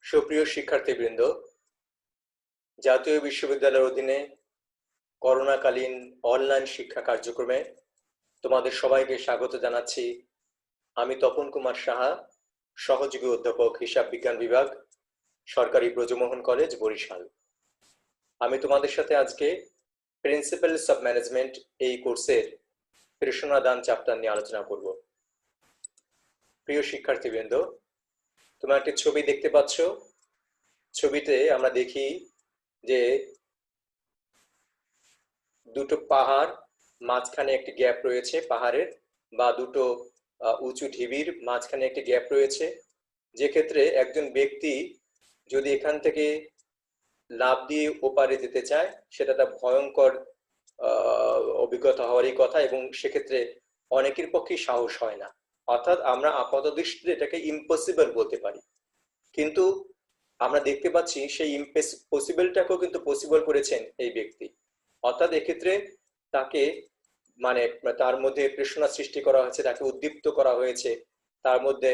সুপ্রিয় শিক্ষার্থীবৃন্দ, জাতীয় বিশ্ববিদ্যালয়ের অধীনে করোনাকালীন অনলাইন শিক্ষা কার্যক্রমে তোমাদের সবাইকে স্বাগত জানাচ্ছি। আমি তপন কুমার সাহা, সহযোগী অধ্যাপক, হিসাব বিজ্ঞান বিভাগ, সরকারি ব্রজমোহন কলেজ, বরিশাল। আমি তোমাদের সাথে আজকে প্রিন্সিপালস অফ ম্যানেজমেন্ট এই কোর্সের প্রেষণা দান চ্যাপ্টার নিয়ে আলোচনা করব। প্রিয় শিক্ষার্থীবৃন্দ, তোমরা একটি ছবি দেখতে পাচ্ছ। ছবিতে আমরা দেখি যে দুটো পাহাড়, মাঝখানে একটি গ্যাপ রয়েছে পাহাড়ের, বা দুটো উঁচু ঢিবির মাঝখানে একটি গ্যাপ রয়েছে, যে ক্ষেত্রে একজন ব্যক্তি যদি এখান থেকে লাফ দিয়ে ওপারে যেতে চায় সেটা একটা ভয়ঙ্কর অভিজ্ঞতা হওয়ারই কথা, এবং সেক্ষেত্রে অনেকের পক্ষে সাহস হয় না। অর্থাৎ আমরা আপাত দৃষ্টিতে এটাকে ইম্পসিবল বলতে পারি, কিন্তু আমরা দেখতে পাচ্ছি সেই ইম্পসিবলটাকেও কিন্তু পসিবল করেছেন এই ব্যক্তি। অর্থাৎ এক্ষেত্রে তাকে তার মধ্যে প্রেরণা সৃষ্টি করা হয়েছে, তাকে উদ্দীপ্ত করা হয়েছে, তার মধ্যে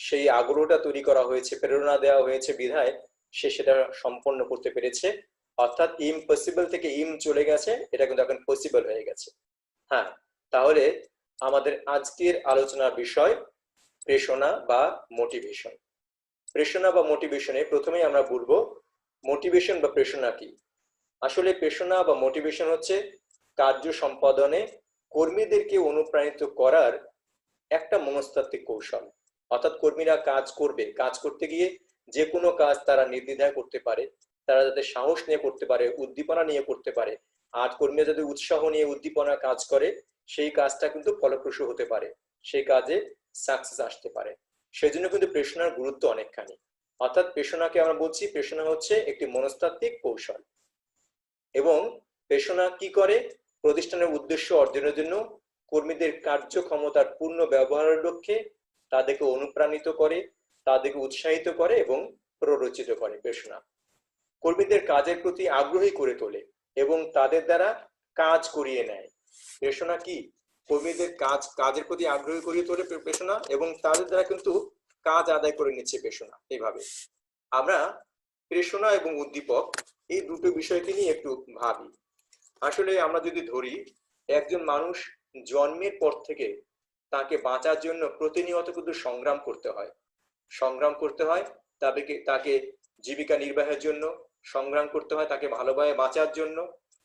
সেই আগ্রহটা তৈরি করা হয়েছে, প্রেরণা দেওয়া হয়েছে বিধায় সে সেটা সম্পন্ন করতে পেরেছে। অর্থাৎ ইম্পসিবল থেকে চলে গেছে, এটা কিন্তু এখন পসিবল হয়ে গেছে। হ্যাঁ, তাহলে আমাদের আজকের আলোচনার বিষয় প্রেরণা বা মোটিভেশন। প্রেরণা বা মোটিভেশনে প্রথমেই আমরা বলবো মোটিভেশন বা প্রেরণা কি। আসলে প্রেরণা বা মোটিভেশন হচ্ছে কার্য সম্পাদনে কর্মীদেরকে অনুপ্রাণিত করার একটা মনস্তাত্ত্বিক কৌশল। অর্থাৎ কর্মীরা কাজ করবে, কাজ করতে গিয়ে যে কোনো কাজ তারা নির্দ্বিধায় করতে পারে, তারা যাতে সাহস নিয়ে করতে পারে, উদ্দীপনা নিয়ে করতে পারে। আর কর্মীরা যদি উৎসাহ নিয়ে উদ্দীপনা কাজ করে, সেই কাজটা কিন্তু ফলপ্রসূ হতে পারে, সেই কাজে সাকসেস আসতে পারে। সেজন্য কিন্তু প্রেরণার গুরুত্ব অনেকখানি। অর্থাৎ প্রেরণাকে আমরা বলছি, প্রেরণা হচ্ছে একটি মনস্তাত্ত্বিক কৌশল। এবং প্রেরণা কি করে? প্রতিষ্ঠানের উদ্দেশ্য অর্জনের জন্য কর্মীদের কার্যক্ষমতার পূর্ণ ব্যবহারের লক্ষ্যে তাদেরকে অনুপ্রাণিত করে, তাদেরকে উৎসাহিত করে এবং প্ররোচিত করে। প্রেরণা কর্মীদের কাজের প্রতি আগ্রহী করে তোলে এবং তাদের দ্বারা কাজ করিয়ে নেয়। প্রেরণা কি? কর্মীদের কাজের প্রতি আগ্রহী করিয়ে তোলে প্রেরণা, এবং তাদের দ্বারা কিন্তু কাজ আদায় করে নিচ্ছে প্রেরণা। এইভাবে আমরা প্রেরণা এবং উদ্দীপক এই দুটো বিষয়কে নিয়ে একটু ভাবি। আসলে আমরা যদি ধরি, একজন মানুষ জন্মের পর থেকে তাকে বাঁচার জন্য প্রতিনিয়ত কিন্তু সংগ্রাম করতে হয়, তাকে জীবিকা নির্বাহের জন্য সংগ্রাম করতে হয়, তাকে ভালোভাবে বাঁচার জন্য।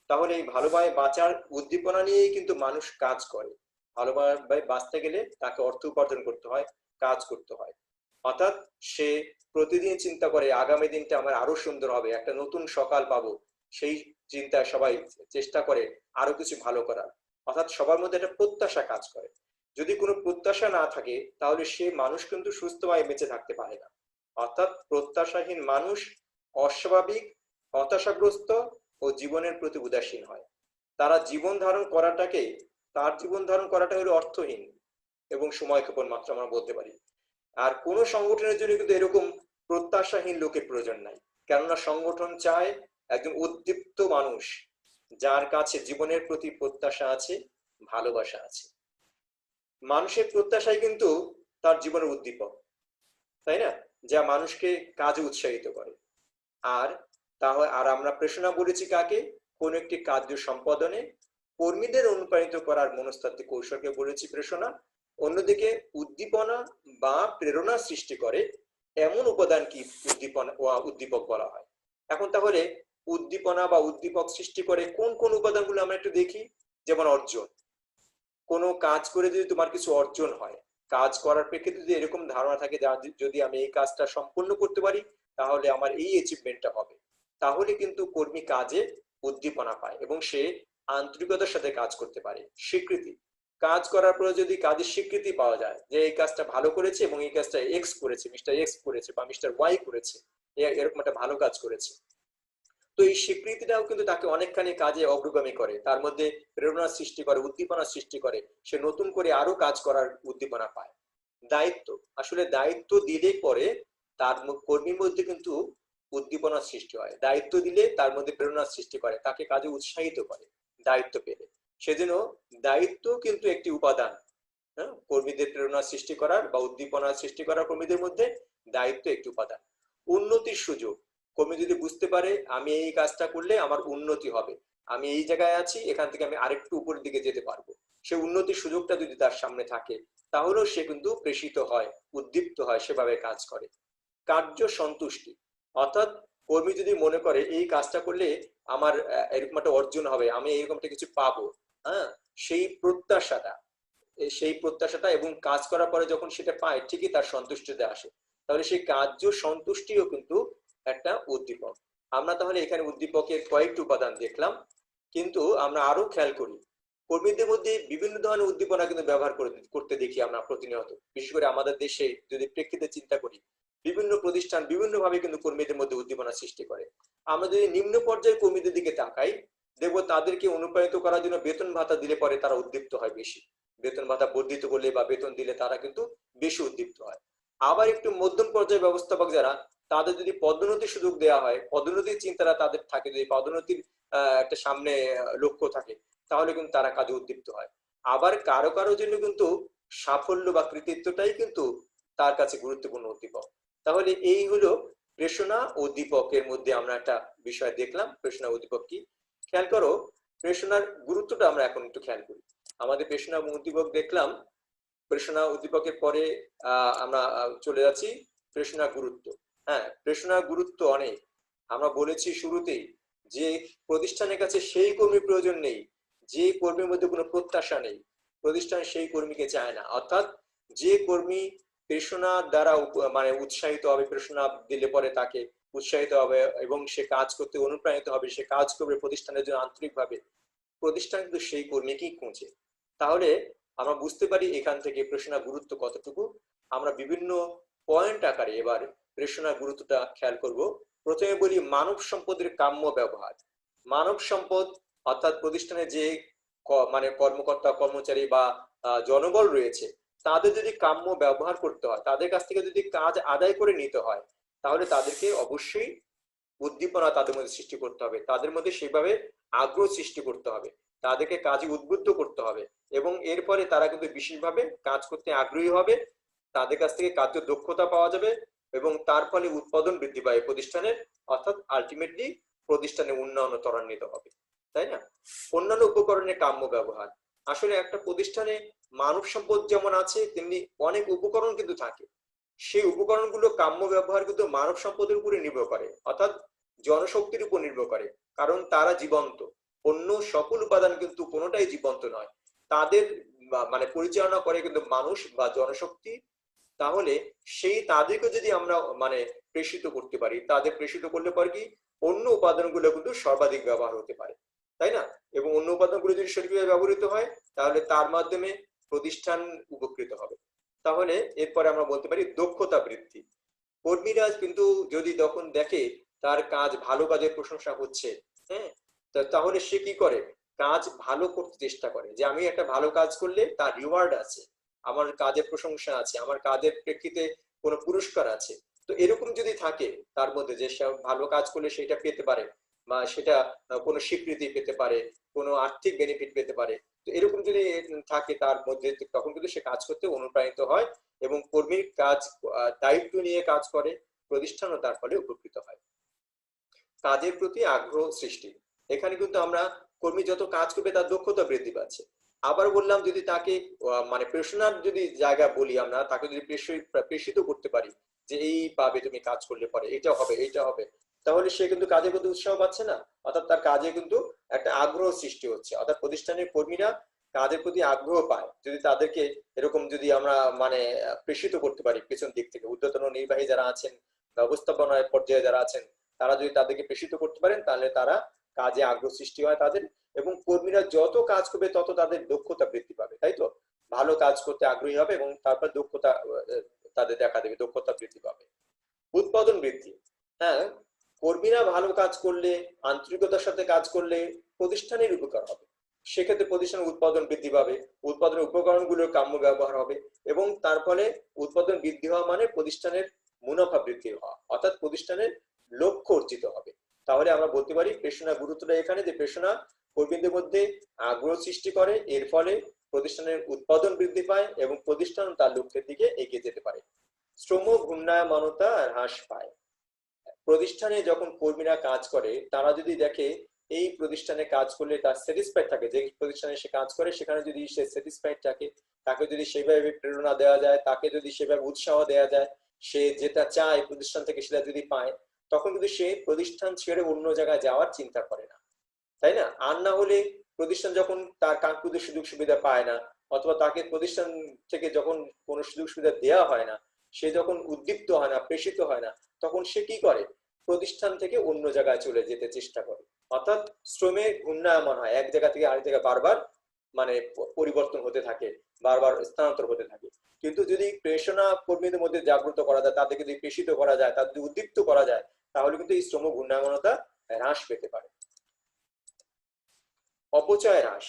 তাহলে এই ভালোভাবে বাঁচার উদ্দীপনা নিয়েই কিন্তু মানুষ কাজ করে। ভালোভাবে বাঁচতে গেলে তাকে অর্থ উপার্জন করতে হয়, কাজ করতে হয়। অর্থাৎ সে প্রতিদিন চিন্তা করে আগামী দিনটা আমার আরো সুন্দর হবে, একটা নতুন সকাল পাবো, সেই চিন্তায় সবাই চেষ্টা করে আরো কিছু ভালো করার। অর্থাৎ সবার মধ্যে একটা প্রত্যাশা কাজ করে। যদি কোনো প্রত্যাশা না থাকে তাহলে সে মানুষ কিন্তু সুস্থভাবে বেঁচে থাকতে পারে না। অর্থাৎ প্রত্যাশাহীন মানুষ অস্বাভাবিক, হতাশাগ্রস্ত ও জীবনের প্রতি উদাসীন হয়। তার জীবন ধারণ করাটা হলো অর্থহীন এবং সময়ক্ষেপণ মাত্র, আমরা বলতে পারি। আর কোন সংগঠনের জন্য কিন্তু এরকম প্রত্যাশাহীন লোকের প্রয়োজন নাই, কেননা সংগঠন চায় একজন উদ্দীপ্ত মানুষ, যার কাছে জীবনের প্রতি প্রত্যাশা আছে, ভালোবাসা আছে। মানুষের প্রত্যাশাই কিন্তু তার জীবনের উদ্দীপক, তাই না? যা মানুষকে কাজে উৎসাহিত করে। আর আমরা প্রেরণা বলেছি কাকে? কোন একটি কার্য সম্পাদনে কর্মীদের অনুপ্রাণিত করার মনস্তাত্ত্বিক কৌশলকে বলেছি প্রেরণা। অন্যদিকে উদ্দীপনা বা প্রেরণা সৃষ্টি করে এমন উপাদান কি উদ্দীপক বলা হয়। এখন তাহলে উদ্দীপনা বা উদ্দীপক সৃষ্টি করে কোন কোন উপাদানগুলো আমরা একটু দেখি। যেমন অর্জন, কোনো কাজ করে যদি তোমার কিছু অর্জন হয়, কাজ করার প্রেক্ষিতে যদি এরকম ধারণা থাকে যদি আমি এই কাজটা সম্পূর্ণ করতে পারি তাহলে আমার এই অ্যাচিভমেন্টটা হবে, তাহলে কিন্তু কর্মী কাজে উদ্দীপনা পায় এবং সে আন্তরিকতার সাথে কাজ করতে পারে। স্বীকৃতি, কাজ করার পরে যদি কাজের স্বীকৃতি পাওয়া যায় যে এই কাজটা ভালো করেছে এবং এই কাজটা এক্স করেছে, মিস্টার এক্স করেছে বা মিস্টার ওয়াই করেছে, এরকম একটা ভালো কাজ করেছে, তো এই স্বীকৃতিটাও কিন্তু তাকে অনেকখানি কাজে অগ্রগামী করে, তার মধ্যে প্রেরণা সৃষ্টি করে, উদ্দীপনা সৃষ্টি করে, সে নতুন করে আরো কাজ করার উদ্দীপনা পায়। দায়িত্ব, আসলে দায়িত্ব দিলে পরে তার কর্মীর মধ্যে কিন্তু উদ্দীপনা সৃষ্টি হয়। দায়িত্ব দিলে তার মধ্যে প্রেরণা সৃষ্টি করে, তাকে কাজে উৎসাহিত করে দায়িত্ব পেলে। সেজন্য দায়িত্ব কিন্তু একটি উপাদান, কর্মীদের প্রেরণা সৃষ্টি করার বা উদ্দীপনা সৃষ্টি করার। কর্মীদের মধ্যে দায়িত্ব একটি উপাদান। উন্নতির সুযোগ। কর্মী যদি বুঝতে পারে আমি এই কাজটা করলে আমার উন্নতি হবে, আমি এই জায়গায় আছি, এখান থেকে আমি আরেকটু উপরের দিকে যেতে পারবো, সে উন্নতির সুযোগটা যদি তার সামনে থাকে, তাহলেও সে কিন্তু প্রেষিত হয়, উদ্দীপ্ত হয়, সেভাবে কাজ করে। কার্য সন্তুষ্টি, অর্থাৎ কর্মী যদি মনে করে এই কাজটা করলে আমার এরকম একটা অর্জন হবে, আমি এরকম একটা কিছু পাবো, হ্যাঁ, সেই প্রত্যাশাটা, সেই প্রত্যাশাটা এবং কাজ করার পরে যখন সেটা পায় ঠিকই তার সন্তুষ্টিতে আসে, তাহলে সেই কার্য সন্তুষ্টিও কিন্তু একটা উদ্দীপক। আমরা তাহলে এখানে উদ্দীপকের কয়েকটি উপাদান দেখলাম, কিন্তু আমরা আরো খেয়াল করি কর্মীদের মধ্যে বিভিন্ন ধরনের উদ্দীপনা কিন্তু ব্যবহার করতে দেখি আমরা প্রতিনিয়ত। বিশেষ করে আমাদের দেশে যদি প্রেক্ষিতে চিন্তা করি, বিভিন্ন প্রতিষ্ঠান বিভিন্ন ভাবে কিন্তু কর্মীদের মধ্যে উদ্দীপনা সৃষ্টি করে। আমরা যদি নিম্ন পর্যায়ের কর্মীদের দিকে তাকাই, দেখবো তাদেরকে অনুপ্রাণিত করার জন্য বেতন ভাতা দিলে পরে তারা উদ্দীপ্ত হয় বেশি, বেতন ভাতা বর্ধিত করলে বা বেতন দিলে তারা কিন্তু বেশি উদ্দীপ্ত হয়। আবার একটু মধ্যম পর্যায়ের ব্যবস্থাপক যারা, তাদের যদি পদোন্নতির সুযোগ দেওয়া হয়, পদোন্নতির চিন্তাটা তাদের থাকে, যদি পদোন্নতির একটা সামনে লক্ষ্য থাকে, তাহলে কিন্তু তারা কাজে উদ্দীপ্ত হয়। আবার কারো কারো জন্য কিন্তু সাফল্য বা কৃতিত্বটাই কিন্তু তার কাছে গুরুত্বপূর্ণ উদ্দীপক। তাহলে এই হলো প্রেষণা ও উদ্দীপকের মধ্যে আমরা একটা বিষয় দেখলাম, প্রেষণা উদ্দীপক কি। খেয়াল করো, প্রেষণার গুরুত্বটা আমরা এখন একটু খেয়াল করি। আমাদের প্রেষণা উদ্দীপক দেখলাম, প্রেষণা উদ্দীপকের পরে আমরা চলে যাচ্ছি প্রেষণা গুরুত্ব। হ্যাঁ, প্রেষণা গুরুত্ব অনেক। আমরা বলেছি শুরুতেই যে প্রতিষ্ঠানের কাছে সেই কর্মীর প্রয়োজন নেই যে কর্মীর মধ্যে কোনো প্রত্যাশা নেই, প্রতিষ্ঠান সেই কর্মীকে চায় না। অর্থাৎ যে কর্মী প্রেষণা দ্বারা মানে উৎসাহিত হবে, প্রেষণা দিলে পরে তাকে উৎসাহিত হবে এবং সে কাজ করতে অনুপ্রাণিত হবে, সে কাজ করবে প্রতিষ্ঠানের জন্য আন্তরিকভাবে, প্রতিষ্ঠান কিন্তু সেই কর্মীকেই খুঁজে। তাহলে আমরা বুঝতে পারি এখান থেকে প্রেষণা গুরুত্ব কতটুকু। আমরা বিভিন্ন পয়েন্ট আকারে এবার প্রেষণা গুরুত্বটা খেয়াল করব। প্রথমে বলি মানব সম্পদের কাম্য ব্যবহার। মানব সম্পদ অর্থাৎ প্রতিষ্ঠানে যে মানে কর্মকর্তা কর্মচারী বা জনবল রয়েছে, তাদের যদি কাম্য ব্যবহার করতে হয়, তাদের কাছ থেকে যদি কাজ আদায় করে নিতে হয়, তাহলে তাদেরকে অবশ্যই উদ্দীপনা তাদের মধ্যে সৃষ্টি করতে হবে, তাদের মধ্যে সেভাবে আগ্রহ সৃষ্টি করতে হবে, তাদেরকে কাজে উদ্বুদ্ধ করতে হবে, এবং এরপরে তারা কিন্তু বিশেষভাবে কাজ করতে আগ্রহী হবে, তাদের কাছ থেকে কার্য দক্ষতা পাওয়া যাবে এবং তার ফলে উৎপাদন বৃদ্ধি পায় প্রতিষ্ঠানের, অর্থাৎ আলটিমেটলি প্রতিষ্ঠানের উন্নয়ন ত্বরান্বিত হবে, তাই না? অন্যান্য উপকরণের কাম্য ব্যবহার। আসলে একটা প্রতিষ্ঠানে মানব সম্পদ যেমন আছে, তেমনি অনেক উপকরণ কিন্তু থাকে। সেই উপকরণগুলো কাম্য ব্যবহার কিন্তু মানব সম্পদের উপরে নির্ভর করে, অর্থাৎ জনশক্তির উপর নির্ভর করে, কারণ তারা জীবন্ত। অন্য সকল উপাদান কিন্তু কোনোটাই জীবন্ত নয়, তাদের মানে পরিচালনা করে কিন্তু মানুষ বা জনশক্তি। তাহলে সেই তাদেরকে যদি আমরা মানে প্রেষিত করতে পারি, তাদের প্রেষিত করলে পরে কি অন্য উপাদানগুলো কিন্তু সর্বাধিক ব্যবহার হতে পারে, তাই না? এবং অন্য উপাদানগুলো যদি সঠিকভাবে ব্যবহৃত হয়, তাহলে তার মাধ্যমে প্রতিষ্ঠান উপকৃত হবে। তাহলে এরপরে আমরা বলতে পারি দক্ষতা বৃদ্ধি। কর্মীরা কিন্তু যদি তখন দেখে তার কাজ, ভালো কাজের প্রশংসা হচ্ছে, হ্যাঁ, তাহলে সে কি করে, কাজ ভালো করতে চেষ্টা করে, যে আমি একটা ভালো কাজ করলে তার রিওয়ার্ড আছে, আমার কাজের প্রশংসা আছে, আমার কাজের প্রেক্ষিতে কোনো পুরস্কার আছে। তো এরকম যদি থাকে তার মধ্যে, যে সে ভালো কাজ করলে সেটা পেতে পারে, বা সেটা কোনো স্বীকৃতি পেতে পারে, কোনো আর্থিক বেনিফিট পেতে পারে, তো এরকম যদি থাকে তার মধ্যে, তখন কিন্তু সে কাজ করতে অনুপ্রাণিত হয় এবং কর্মীর কাজ দায়িত্ব নিয়ে কাজ করে, প্রতিষ্ঠানও তার ফলে উপকৃত হয়। কাজের প্রতি আগ্রহ সৃষ্টি। এখানে কিন্তু আমরা কর্মী যত কাজ করবে তার দক্ষতা বৃদ্ধি পাচ্ছে। আবার বললাম, যদি তাকে মানে প্রেষণার যদি জায়গা বলি, আমরা তাকে যদি প্রেষিত করতে পারি যে এই পাবে তুমি কাজ করলে পরে এটা হবে এইটা হবে, তাহলে সে কিন্তু কাজের প্রতি উৎসাহ পাচ্ছে না, অর্থাৎ তার কাজে কিন্তু একটা আগ্রহ সৃষ্টি হচ্ছে, অর্থাৎ প্রতিষ্ঠানের কর্মীরা কাজের প্রতি আগ্রহ পায় যদি তাদেরকে এরকম যদি আমরা মানে প্রেষিত করতে পারি পেছন দিক থেকে। ঊর্ধ্বতন নির্বাহী যারা আছেন, ব্যবস্থাপনার পর্যায়ে যারা আছেন, তারা যদি তাদেরকে প্রেষিত করতে পারেন, তাহলে তারা কাজে আগ্রহ সৃষ্টি হয় তাদের, এবং কর্মীরা যত কাজ করবে তত তাদের দক্ষতা বৃদ্ধি পাবে, তাই তো? ভালো কাজ করতে আগ্রহী হবে এবং তারপর দক্ষতা তাদের দেখা দেবে, দক্ষতা বৃদ্ধি পাবে। উৎপাদন বৃদ্ধি। হ্যাঁ, কর্মীরা ভালো কাজ করলে, আন্তরিকতার সাথে কাজ করলে প্রতিষ্ঠানের উপকার হবে, সেক্ষেত্রে প্রতিষ্ঠানের উৎপাদন বৃদ্ধি পাবে, উৎপাদনের উপকরণগুলোর কাম্য ব্যবহার হবে, এবং তার ফলে উৎপাদন বৃদ্ধি হওয়া মানে প্রতিষ্ঠানের মুনাফা বৃদ্ধি হওয়া, অর্থাৎ প্রতিষ্ঠানের লক্ষ্য অর্জিত হবে। তাহলে আমরা বলতে পারি প্রেষণা গুরুত্বটা এখানে, যে প্রেষণা কর্মীদের মধ্যে আগ্রহ সৃষ্টি করে, এর ফলে প্রতিষ্ঠানের উৎপাদন বৃদ্ধি পায় এবং প্রতিষ্ঠান তার লক্ষ্যের দিকে এগিয়ে যেতে পারে। শ্রম ঘূর্ণায়মানতা হ্রাস পায়। প্রতিষ্ঠানে যখন কর্মীরা কাজ করে তারা যদি দেখে এই প্রতিষ্ঠানে কাজ করলে তার স্যাটিসফাইড থাকে, যে প্রতিষ্ঠানে সে কাজ করে সেখানে যদি সে স্যাটিসফাইড থাকে, তাকে যদি সেভাবে প্রেরণা দেওয়া যায়, তাকে যদি সেভাবে উৎসাহ দেওয়া যায়, সে যেটা চায় প্রতিষ্ঠান থেকে সেটা যদি পায়, তখন কিন্তু সে প্রতিষ্ঠান ছেড়ে অন্য জায়গায় যাওয়ার চিন্তা করে না, তাই না? আর না হলে প্রতিষ্ঠান যখন তার কাঙ্ক্ষিত সুযোগ সুবিধা পায় না, অথবা তাকে প্রতিষ্ঠান থেকে যখন কোনো সুযোগ সুবিধা দেওয়া হয় না, সে যখন উদ্দীপ্ত হয় না, প্রেষিত হয় না, তখন সে কি করে? প্রতিষ্ঠান থেকে অন্য জায়গায় চলে যেতে চেষ্টা করে। অর্থাৎ শ্রমের ঘূর্ণায়মান হয়, এক জায়গা থেকে আরেক জায়গায় বারবার মানে পরিবর্তন হতে থাকে, বারবার স্থানান্তর হতে থাকে। কিন্তু যদি প্রেষণা কর্মীদের মধ্যে জাগ্রত করা যায়, তাদেরকে যদি প্রেষিত করা যায়, তাদের উদ্দীপ্ত করা যায়, তাহলে কিন্তু এই শ্রম ঘূর্ণায়মানতা হ্রাস পেতে পারে। অপচয় হ্রাস।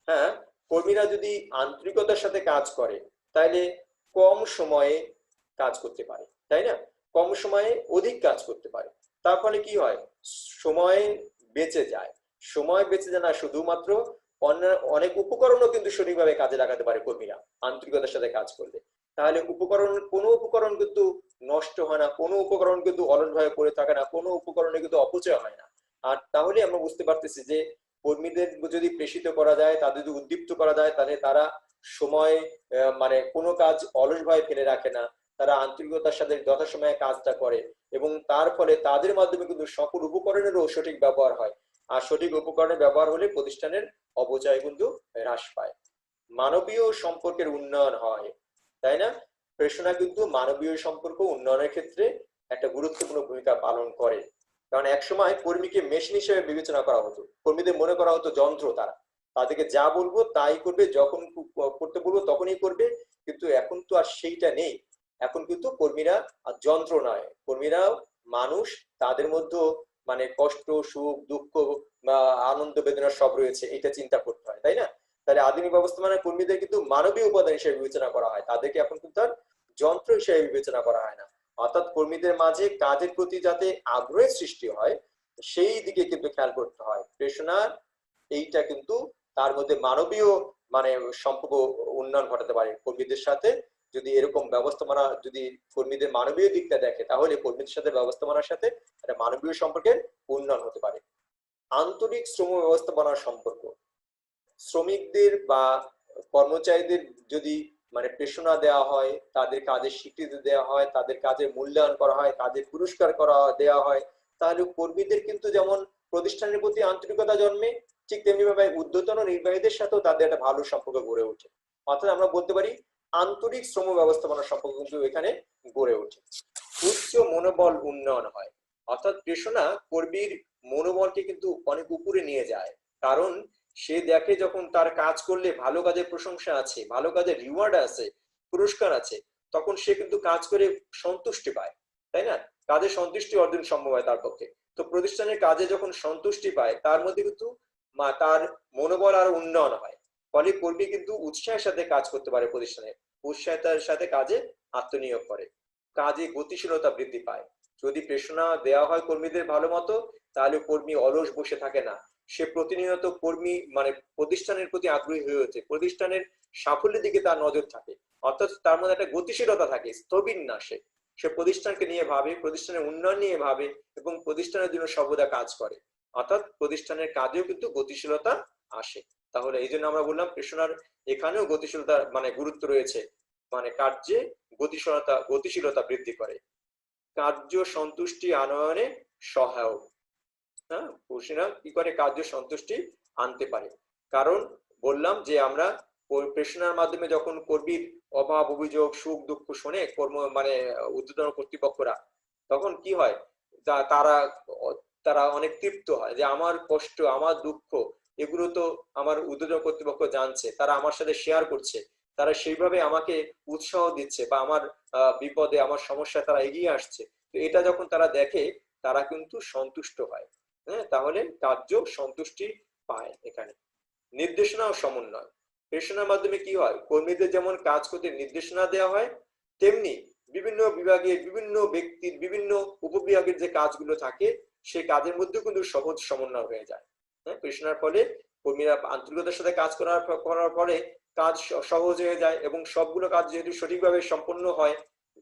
হ্যাঁ, কর্মীরা যদি আন্তরিকতার সাথে কাজ করে তাহলে কম সময়ে কাজ করতে পারে, তাই না? কম সময়ে অধিক কাজ করতে পারে। তার ফলে কি হয়? সময় বেঁচে যায়। সময় বেঁচে যায় না, শুধুমাত্র অনেক উপকরণও কিন্তু সঠিকভাবে কাজে লাগাতে পারে কর্মীরা আন্তরিকতার সাথে কাজ করলে। তাহলে কোনো উপকরণ কিন্তু নষ্ট হয় না, কোনো উপকরণ কিন্তু অলসভাবে পড়ে থাকে না, কোনো উপকরণে কিন্তু অপচয় হয় না। আর তাহলে আমরা বুঝতে পারতেছি যে কর্মীদের যদি প্রেষিত করা যায়, তাদের যদি উদ্দীপ্ত করা যায়, তাহলে তারা সময় মানে কোনো কাজ অলসভাবে ফেলে রাখে না, তারা আন্তরিকতার সাথে যথাসময়ে কাজটা করে, এবং তার ফলে তাদের মাধ্যমে কিন্তু সকল উপকরণেরও সঠিক ব্যবহার হয়। আর সঠিক উপকরণের ব্যবহার হলে প্রতিষ্ঠানের অপচয় কিন্তু হ্রাস পায়। মানবীয় সম্পর্কের উন্নয়ন হয়, তাই না? প্রেষণা কিন্তু মানবীয় সম্পর্ক উন্নয়নের ক্ষেত্রে একটা গুরুত্বপূর্ণ ভূমিকা পালন করে। কারণ একসময় কর্মীকে মেশিন হিসেবে বিবেচনা করা হতো, কর্মীদের মনে করা হতো যন্ত্র, তাদেরকে যা বলবো তাই করবে, যখন করতে বলবো তখনই করবে। কিন্তু এখন তো আর সেইটা নেই। এখন কিন্তু কর্মীরা আর যন্ত্র নয়, কর্মীরাও মানুষ, তাদের মধ্যে মানে কষ্ট, সুখ, দুঃখ বা আনন্দ, বেদনা সব রয়েছে, এটা চিন্তা করতে হয়, তাই না? তাহলে আধুনিক ব্যবস্থাপনায় কর্মীদের কিন্তু মানবীয় উপাদান হিসেবে বিবেচনা করা হয়, তাদেরকে এখন কিন্তু আর যন্ত্র হিসেবে বিবেচনা করা হয় না। অর্থাৎ কর্মীদের মাঝে কাজের প্রতি যাতে আগ্রহের সৃষ্টি হয় সেই দিকে কিন্তু খেয়াল করতে হয়। প্রেষণার এইটা কিন্তু তার মধ্যে মানবীয় মানে সম্পর্ক উন্নয়ন ঘটাতে পারে কর্মীদের সাথে। যদি এরকম ব্যবস্থাপনা, যদি কর্মীদের মানবীয় দিকটা দেখে, তাহলে কর্মীদের সাথে ব্যবস্থাপনার সাথে একটা মানবীয় সম্পর্কের উন্নয়ন হতে পারে। আন্তরিক শ্রম ব্যবস্থাপনার সম্পর্ক, শ্রমিকদের বা কর্মচারীদের যদি মানে প্রেষণা দেওয়া হয়, তাদের কাজের স্বীকৃতি দেওয়া হয়, তাদের কাজের মূল্যায়ন করা হয়, কাজের পুরস্কার করা দেওয়া হয়, তাহলে কর্মীদের কিন্তু যেমন প্রতিষ্ঠানের প্রতি আন্তরিকতা জন্মে, ঠিক তেমনি ভাবে ঊর্ধ্বতন নির্বাহীদের সাথেও তাদের একটা ভালো সম্পর্ক গড়ে ওঠে। অর্থাৎ আমরা বলতে পারি আন্তরিক শ্রম ব্যবস্থাপনার সম্পর্ক কিন্তু এখানে গড়ে ওঠে। উচ্চ মনোবল উন্নয়ন হয়। অর্থাৎ প্রেষণা কর্মীর মনোবলকে কিন্তু অনেক উপরে নিয়ে যায়। কারণ সে দেখে যখন তার কাজ করলে ভালো কাজের প্রশংসা আছে, ভালো কাজের রিওয়ার্ড আছে, পুরস্কার আছে, তখন সে কিন্তু কাজ করে সন্তুষ্টি পায়, তাই না? কাজে সন্তুষ্টি অর্জন সম্ভব হয় তার পক্ষে। তো প্রতিষ্ঠানের কাজে যখন সন্তুষ্টি পায়, তার মধ্যে কিন্তু তার মনোবল আর উন্নয়ন হয়। ফলে কর্মী কিন্তু উৎসাহের সাথে কাজ করতে পারে, প্রতিষ্ঠানে উৎসাহের সাথে কাজে আত্মনিয়োগ করে, কাজে গতিশীলতা বৃদ্ধি পায়। যদি প্রেষণা দেওয়া হয় কর্মীদের ভালো মতো, তাহলে কর্মী অলস বসে থাকে না, সে প্রতিনিয়ত কর্মী মানে প্রতিষ্ঠানের প্রতি আগ্রহী হয়ে ওঠে, প্রতিষ্ঠানের সাফল্যের দিকে তার নজর থাকে। অর্থাৎ তার মধ্যে একটা গতিশীলতা থাকে, স্থবির না, সে প্রতিষ্ঠানকে নিয়ে ভাবে, প্রতিষ্ঠানের উন্নয়ন নিয়ে ভাবে, এবং প্রতিষ্ঠানের জন্য সর্বদা কাজ করে। অর্থাৎ প্রতিষ্ঠানের কাজেও কিন্তু গতিশীলতা আসে। তাহলে এই জন্য আমরা বললাম প্রেষণার এখানেও গতিশীলতা মানে গুরুত্ব রয়েছে, মানে কার্যে গতিশীলতা বৃদ্ধি করে, কার্য সন্তুষ্টি আনয়নে সহায়ক। হ্যাঁ, প্রেষণা কি করে? কার্য সন্তুষ্টি আনতে পারে। কারণ বললাম যে আমরা প্রেষণার মাধ্যমে যখন কর্মীর অভাব, অভিযোগ, সুখ, দুঃখ শোনে কর্ম মানে ঊর্ধ্বতন কর্তৃপক্ষরা, তখন কি হয়? তারা তারা অনেক তৃপ্ত হয় যে আমার কষ্ট, আমার দুঃখ, এগুলো তো আমার ঊর্ধ্বতন কর্তৃপক্ষ জানছে, তারা আমার সাথে শেয়ার করছে, তারা সেইভাবে আমাকে উৎসাহ দিচ্ছে, বা আমার বিপদে, আমার সমস্যায় তারা এগিয়ে আসছে। তো এটা যখন তারা দেখে, তারা কিন্তু সন্তুষ্ট হয়। হ্যাঁ, তাহলে কার্য সন্তুষ্টি পায় এখানে। নির্দেশনা ও সমন্বয়, প্রেষণার মাধ্যমে কি হয়? কর্মীদের যেমন কাজ করতে নির্দেশনা দেওয়া হয়, তেমনি বিভিন্ন বিভাগের, বিভিন্ন ব্যক্তির, বিভিন্ন উপবিভাগের যে কাজগুলো থাকে, সেই কাজের মধ্যে কিন্তু সহজ সমন্বয় হয়ে যায়। হ্যাঁ, প্রেষণার ফলে কর্মীরা আন্তরিকতার সাথে কাজ করার পরে কাজ সহজ হয়ে যায়, এবং সবগুলো কাজ যেহেতু সঠিকভাবে সম্পন্ন হয়,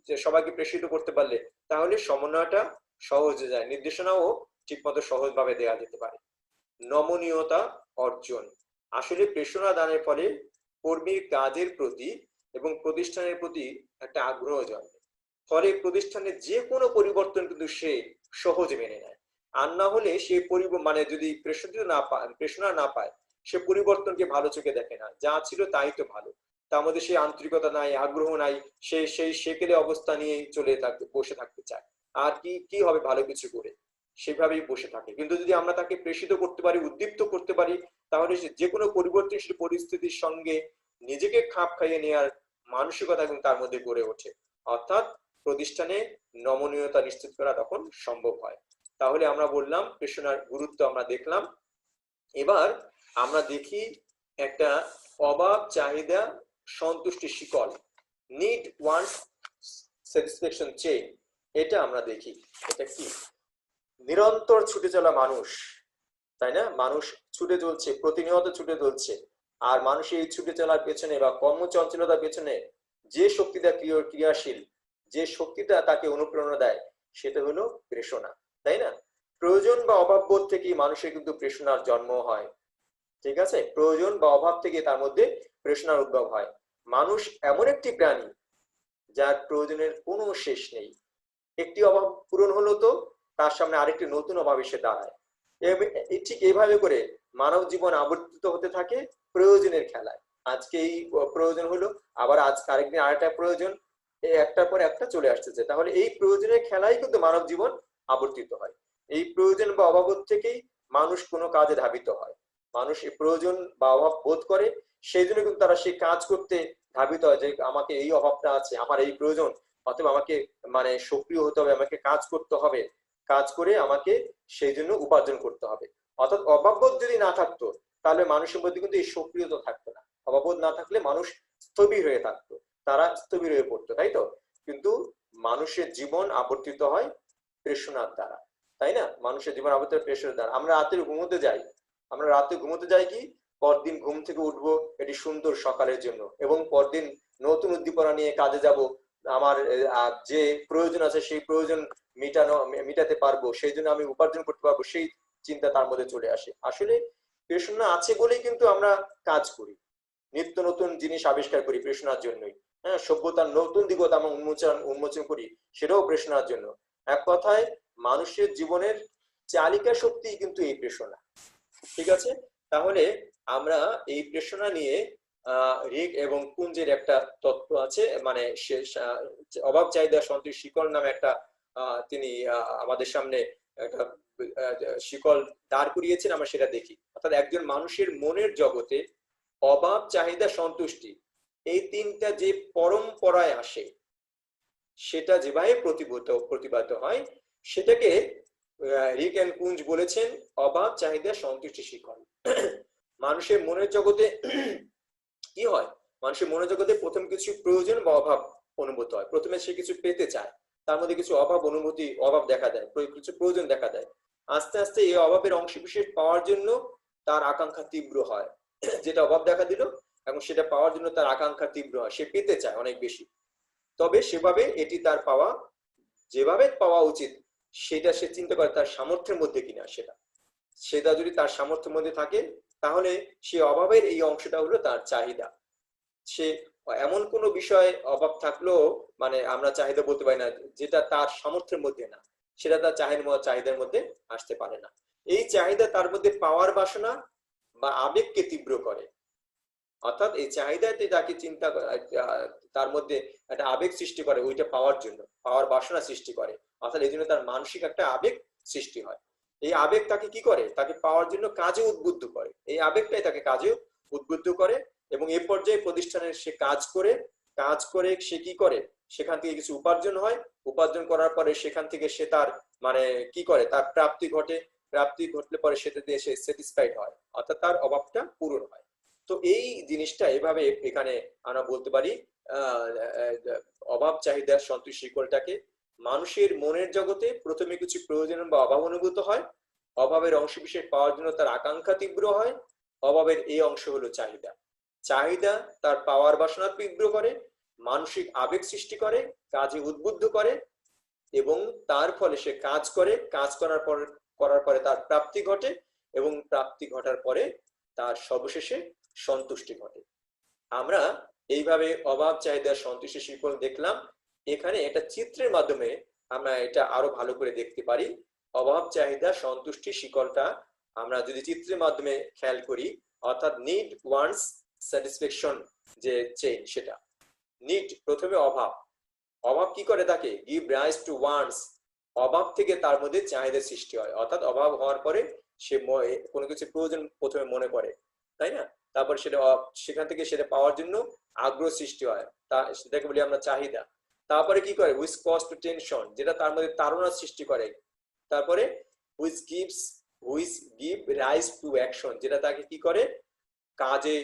যে সবাইকে প্রেষিত করতে পারলে, তাহলে সমন্বয়টা সহজ হয়ে যায়, নির্দেশনাও ঠিকমতো সহজভাবে দেওয়া যেতে পারে। নমনীয়তা অর্জন, আসলে প্রেরণা দানের ফলে কর্মীর কাজের প্রতি এবং প্রতিষ্ঠানের প্রতি একটা আগ্রহ জন্মে, ফলে প্রতিষ্ঠানের যে কোনো পরিবর্তন কিন্তু সে সহজে মেনে নেয়। আর না হলে সে মানে যদি প্রেরণা না পায়, সে পরিবর্তনকে ভালো চোখে দেখে না, যা ছিল তাই তো ভালো, তার মধ্যে সেই আন্তরিকতা নাই, আগ্রহ নাই, সে সেই সেকেলে অবস্থা নিয়ে বসে থাকতে চায়। আর কি কি হবে ভালো কিছু করে, সেভাবেই বসে থাকে। কিন্তু যদি আমরা তাকে প্রেষিত করতে পারি, উদ্দীপ্ত করতে পারি, তাহলে সে যে কোনো পরিবর্তনশীল পরিস্থিতির সঙ্গে নিজেকে খাপ খাইয়ে নেওয়ার মানসিকতা কিন্তু তার মধ্যে গড়ে ওঠে। অর্থাৎ প্রতিষ্ঠানে নমনীয়তা নিশ্চিত করা তখন সম্ভব হয়। তাহলে আমরা বললাম প্রেষণার গুরুত্ব আমরা দেখলাম। এবার আমরা দেখি একটা অভাব চাহিদা সন্তুষ্টি শিকল, নিড ওয়ান্ট স্যাটিসফ্যাকশন চেইন, এটা আমরা দেখি। এটা কি? নিরন্তর ছুটে চলা মানুষ, তাই না? মানুষ ছুটে চলছে, প্রতিনিয়ত ছুটে চলছে। আর মানুষ এই ছুটে চলার পেছনে বা কর্মচঞ্চলতার পেছনে যে শক্তিটা ক্রিয়াশীল, যে শক্তিটা তাকে অনুপ্রেরণা দেয়, সেটা হলো প্রেষণা, তাই না? প্রয়োজন বা অভাব বোধ থেকেই মানুষের কিন্তু প্রেষণার জন্ম হয়। ঠিক আছে, প্রয়োজন বা অভাব থেকে তার মধ্যে প্রেষণার উদ্ভব হয়। মানুষ এমন একটি প্রাণী যার প্রয়োজনের কোনো শেষ নেই। একটি অভাব পূরণ হলো তো তার সামনে আরেকটি নতুন অভাব এসে দাঁড়ায়। ঠিক এইভাবে করে মানব জীবন আবর্তিত হতে থাকে প্রয়োজনের খেলায়। আজকে এই প্রয়োজন হলো, আবার আজকে আরেকদিন আরেকটা প্রয়োজন, একটার পর একটা চলে আসতেছে। তাহলে এই প্রয়োজনের খেলাই কিন্তু মানব জীবন আবর্তিত হয়। এই প্রয়োজন বা অভাব থেকেই মানুষ কোনো কাজে ধাবিত হয়। মানুষ এই প্রয়োজন বা অভাব বোধ করে, সেই জন্য কিন্তু তারা সেই কাজ করতে ধাবিত হয়, যে আমাকে এই অভাবটা আছে, আমার এই প্রয়োজন, অথবা আমাকে মানে সক্রিয় হতে হবে, আমাকে কাজ করতে হবে, কাজ করে আমাকে সেই জন্য উপার্জন করতে হবে। অর্থাৎ অভাববোধ যদি না থাকতো, তাহলে মানুষের মধ্যে কিন্তু এই সক্রিয়তা থাকতো না। অভাববোধ না থাকলে মানুষ স্থবির হয়ে থাকতো, তারা স্থবির হয়ে পড়তো, তাই তো? কিন্তু মানুষের জীবন আবর্তিত হয় প্রেষণার দ্বারা, তাই না? মানুষের জীবন আবর্তিত প্রেষণার দ্বারা। আমরা রাতে ঘুমোতে যাই, আমরা রাতে ঘুমোতে যাই কি, পরদিন ঘুম থেকে উঠবো এটি সুন্দর সকালের জন্য, এবং পরদিন নতুন উদ্দীপনা নিয়ে কাজে যাব, আমার যে প্রয়োজন আছে সেই প্রয়োজন মিটাতে পারবো, সেই জন্য আমি উপার্জন করতে পারবো, সেই চিন্তা তার মধ্যে চলে আসে। আসলে প্রেষণা আছে বলেই কিন্তু আমরা কাজ করি, নিত্য নতুন জিনিস আবিষ্কার করি প্রেষণার জন্যই। হ্যাঁ, সভ্যতার নতুন দিগত আমরা উন্মোচন করি, সেটাও প্রেষণার জন্য। এক কথায় মানুষের জীবনের চালিকা শক্তি কিন্তু এই প্রেষণা। ঠিক আছে, তাহলে আমরা এই প্রেষণা নিয়ে রিক এবং কুঞ্জের একটা তত্ত্ব আছে, মানে অভাব চাহিদা সন্তুষ্টি শিকল নামে একটা তিনি আমাদের সামনে একটা শিকল দাঁড় করিয়েছেন, আমরা সেটা দেখি। অর্থাৎ একজন মানুষের মনের জগতে অভাব চাহিদা সন্তুষ্টি, এই তিনটা যে পরম্পরায় আসে, সেটা যেভাবে প্রতিবাদিত হয়, সেটাকে রিক এন্ড কুঞ্জ বলেছেন অভাব চাহিদা সন্তুষ্টি শিকল। মানুষের মনের জগতে কি হয়? মানুষের মনের জগতে প্রথম কিছু প্রয়োজন বা অভাব অনুভূত হয়। প্রথমে সে কিছু পেতে চায়, তার মধ্যে কিছু অভাব দেখা দেয়, কিছু প্রয়োজন দেখা দেয়। আস্তে আস্তে এই অভাবের অংশ বিশেষ পাওয়ার জন্য তার আকাঙ্ক্ষা তীব্র হয়। যেটা অভাব দেখা দিল, এবং সেটা পাওয়ার জন্য তার আকাঙ্ক্ষা তীব্র হয়, সে পেতে চায় অনেক বেশি। তবে সেভাবে এটি তার পাওয়া, যেভাবে পাওয়া উচিত, সেটা সে চিন্তা করে তার সামর্থ্যের মধ্যে কিনা। সেটা যদি তার সামর্থ্যের মধ্যে থাকে, তাহলে সে অভাবের এই অংশটা হলো তার চাহিদা। সে এমন কোনো বিষয় অভাব থাকলেও মানে আমরা চাহিদা বলতে পারি না, যেটা তার সামর্থ্যের মধ্যে না, সেটা তার চাহিদার মধ্যে আসতে পারে না। এই চাহিদা তার মধ্যে পাওয়ার বাসনা বা আবেগকে তীব্র করে। অর্থাৎ এই চাহিদাতে তাকে তার মধ্যে একটা আবেগ সৃষ্টি করে, ওইটা পাওয়ার জন্য পাওয়ার বাসনা সৃষ্টি করে। অর্থাৎ এই জন্য তার মানসিক একটা আবেগ সৃষ্টি হয়। এই আবেগ তাকে কি করে? তাকে পাওয়ার জন্য কাজে উদ্বুদ্ধ করে। এই আবেগটাই তাকে কাজে উদ্বুদ্ধ করে, এবং এ পর্যায়ে প্রতিষ্ঠানের সে কাজ করে সে কি করে, সেখান থেকে কিছু উপার্জন হয়। উপার্জন করার পরে সেখান থেকে সে তার মানে কি করে, তার প্রাপ্তি ঘটে। প্রাপ্তি ঘটলে পরে সেটা দিয়ে সে স্যাটিসফাইড হয়, অর্থাৎ তার অভাবটা পূরণ হয়। তো এই জিনিসটা এভাবে এখানে আমরা বলতে পারি অভাব চাহিদা সন্তুষ্টি শিকলটাকে মানুষের মনের জগতে প্রথমে কিছু প্রয়োজন বা অভাব অনুভূত হয়, অভাবের অংশ বিশেষ পাওয়ার জন্য তার আকাঙ্ক্ষা তীব্র হয়। অভাবের এই অংশ হলো চাহিদা। চাহিদা তার পাওয়ার বাসনা তীব্র করে, মানসিক আবেগ সৃষ্টি করে, কাজে উদ্বুদ্ধ করে, এবং তার ফলে সে কাজ করে, কাজ করার পরে তার প্রাপ্তি ঘটে এবং প্রাপ্তি ঘটার পরে তার সর্বশেষে সন্তুষ্টি ঘটে। আমরা এইভাবে অভাব চাহিদার সন্তুষ্টি শিকল দেখলাম। এখানে এটা চিত্রের মাধ্যমে আমরা এটা আরো ভালো করে দেখতে পারি। অভাব চাহিদা সন্তুষ্টি শিকলটা আমরা যদি চিত্রের মাধ্যমে খেয়াল করি, অর্থাৎ নিড ওয়ান্টস স্যাটিসফ্যাকশন যে চেইন, সেটা নিড প্রথমে অভাব, অভাব কি করে তাকে গিভ রাইজ টু ওয়ান্টস, অভাব থেকে তার মধ্যে চাহিদা সৃষ্টি হয়, অর্থাৎ অভাব হওয়ার পরে সে কোনো কিছু প্রয়োজন প্রথমে মনে করে, তাই না? তারপর সেটা সেখান থেকে সেটা পাওয়ার জন্য আগ্রহ সৃষ্টি হয়, সেটাকে বলি আমরা চাহিদা। তারপরে কি করে উইচ কজ টু টেনশন, যেটা তার মধ্যে তাড়না সৃষ্টি করে। তারপরে which give rise to action, যেটা তাকে কি করে কাজে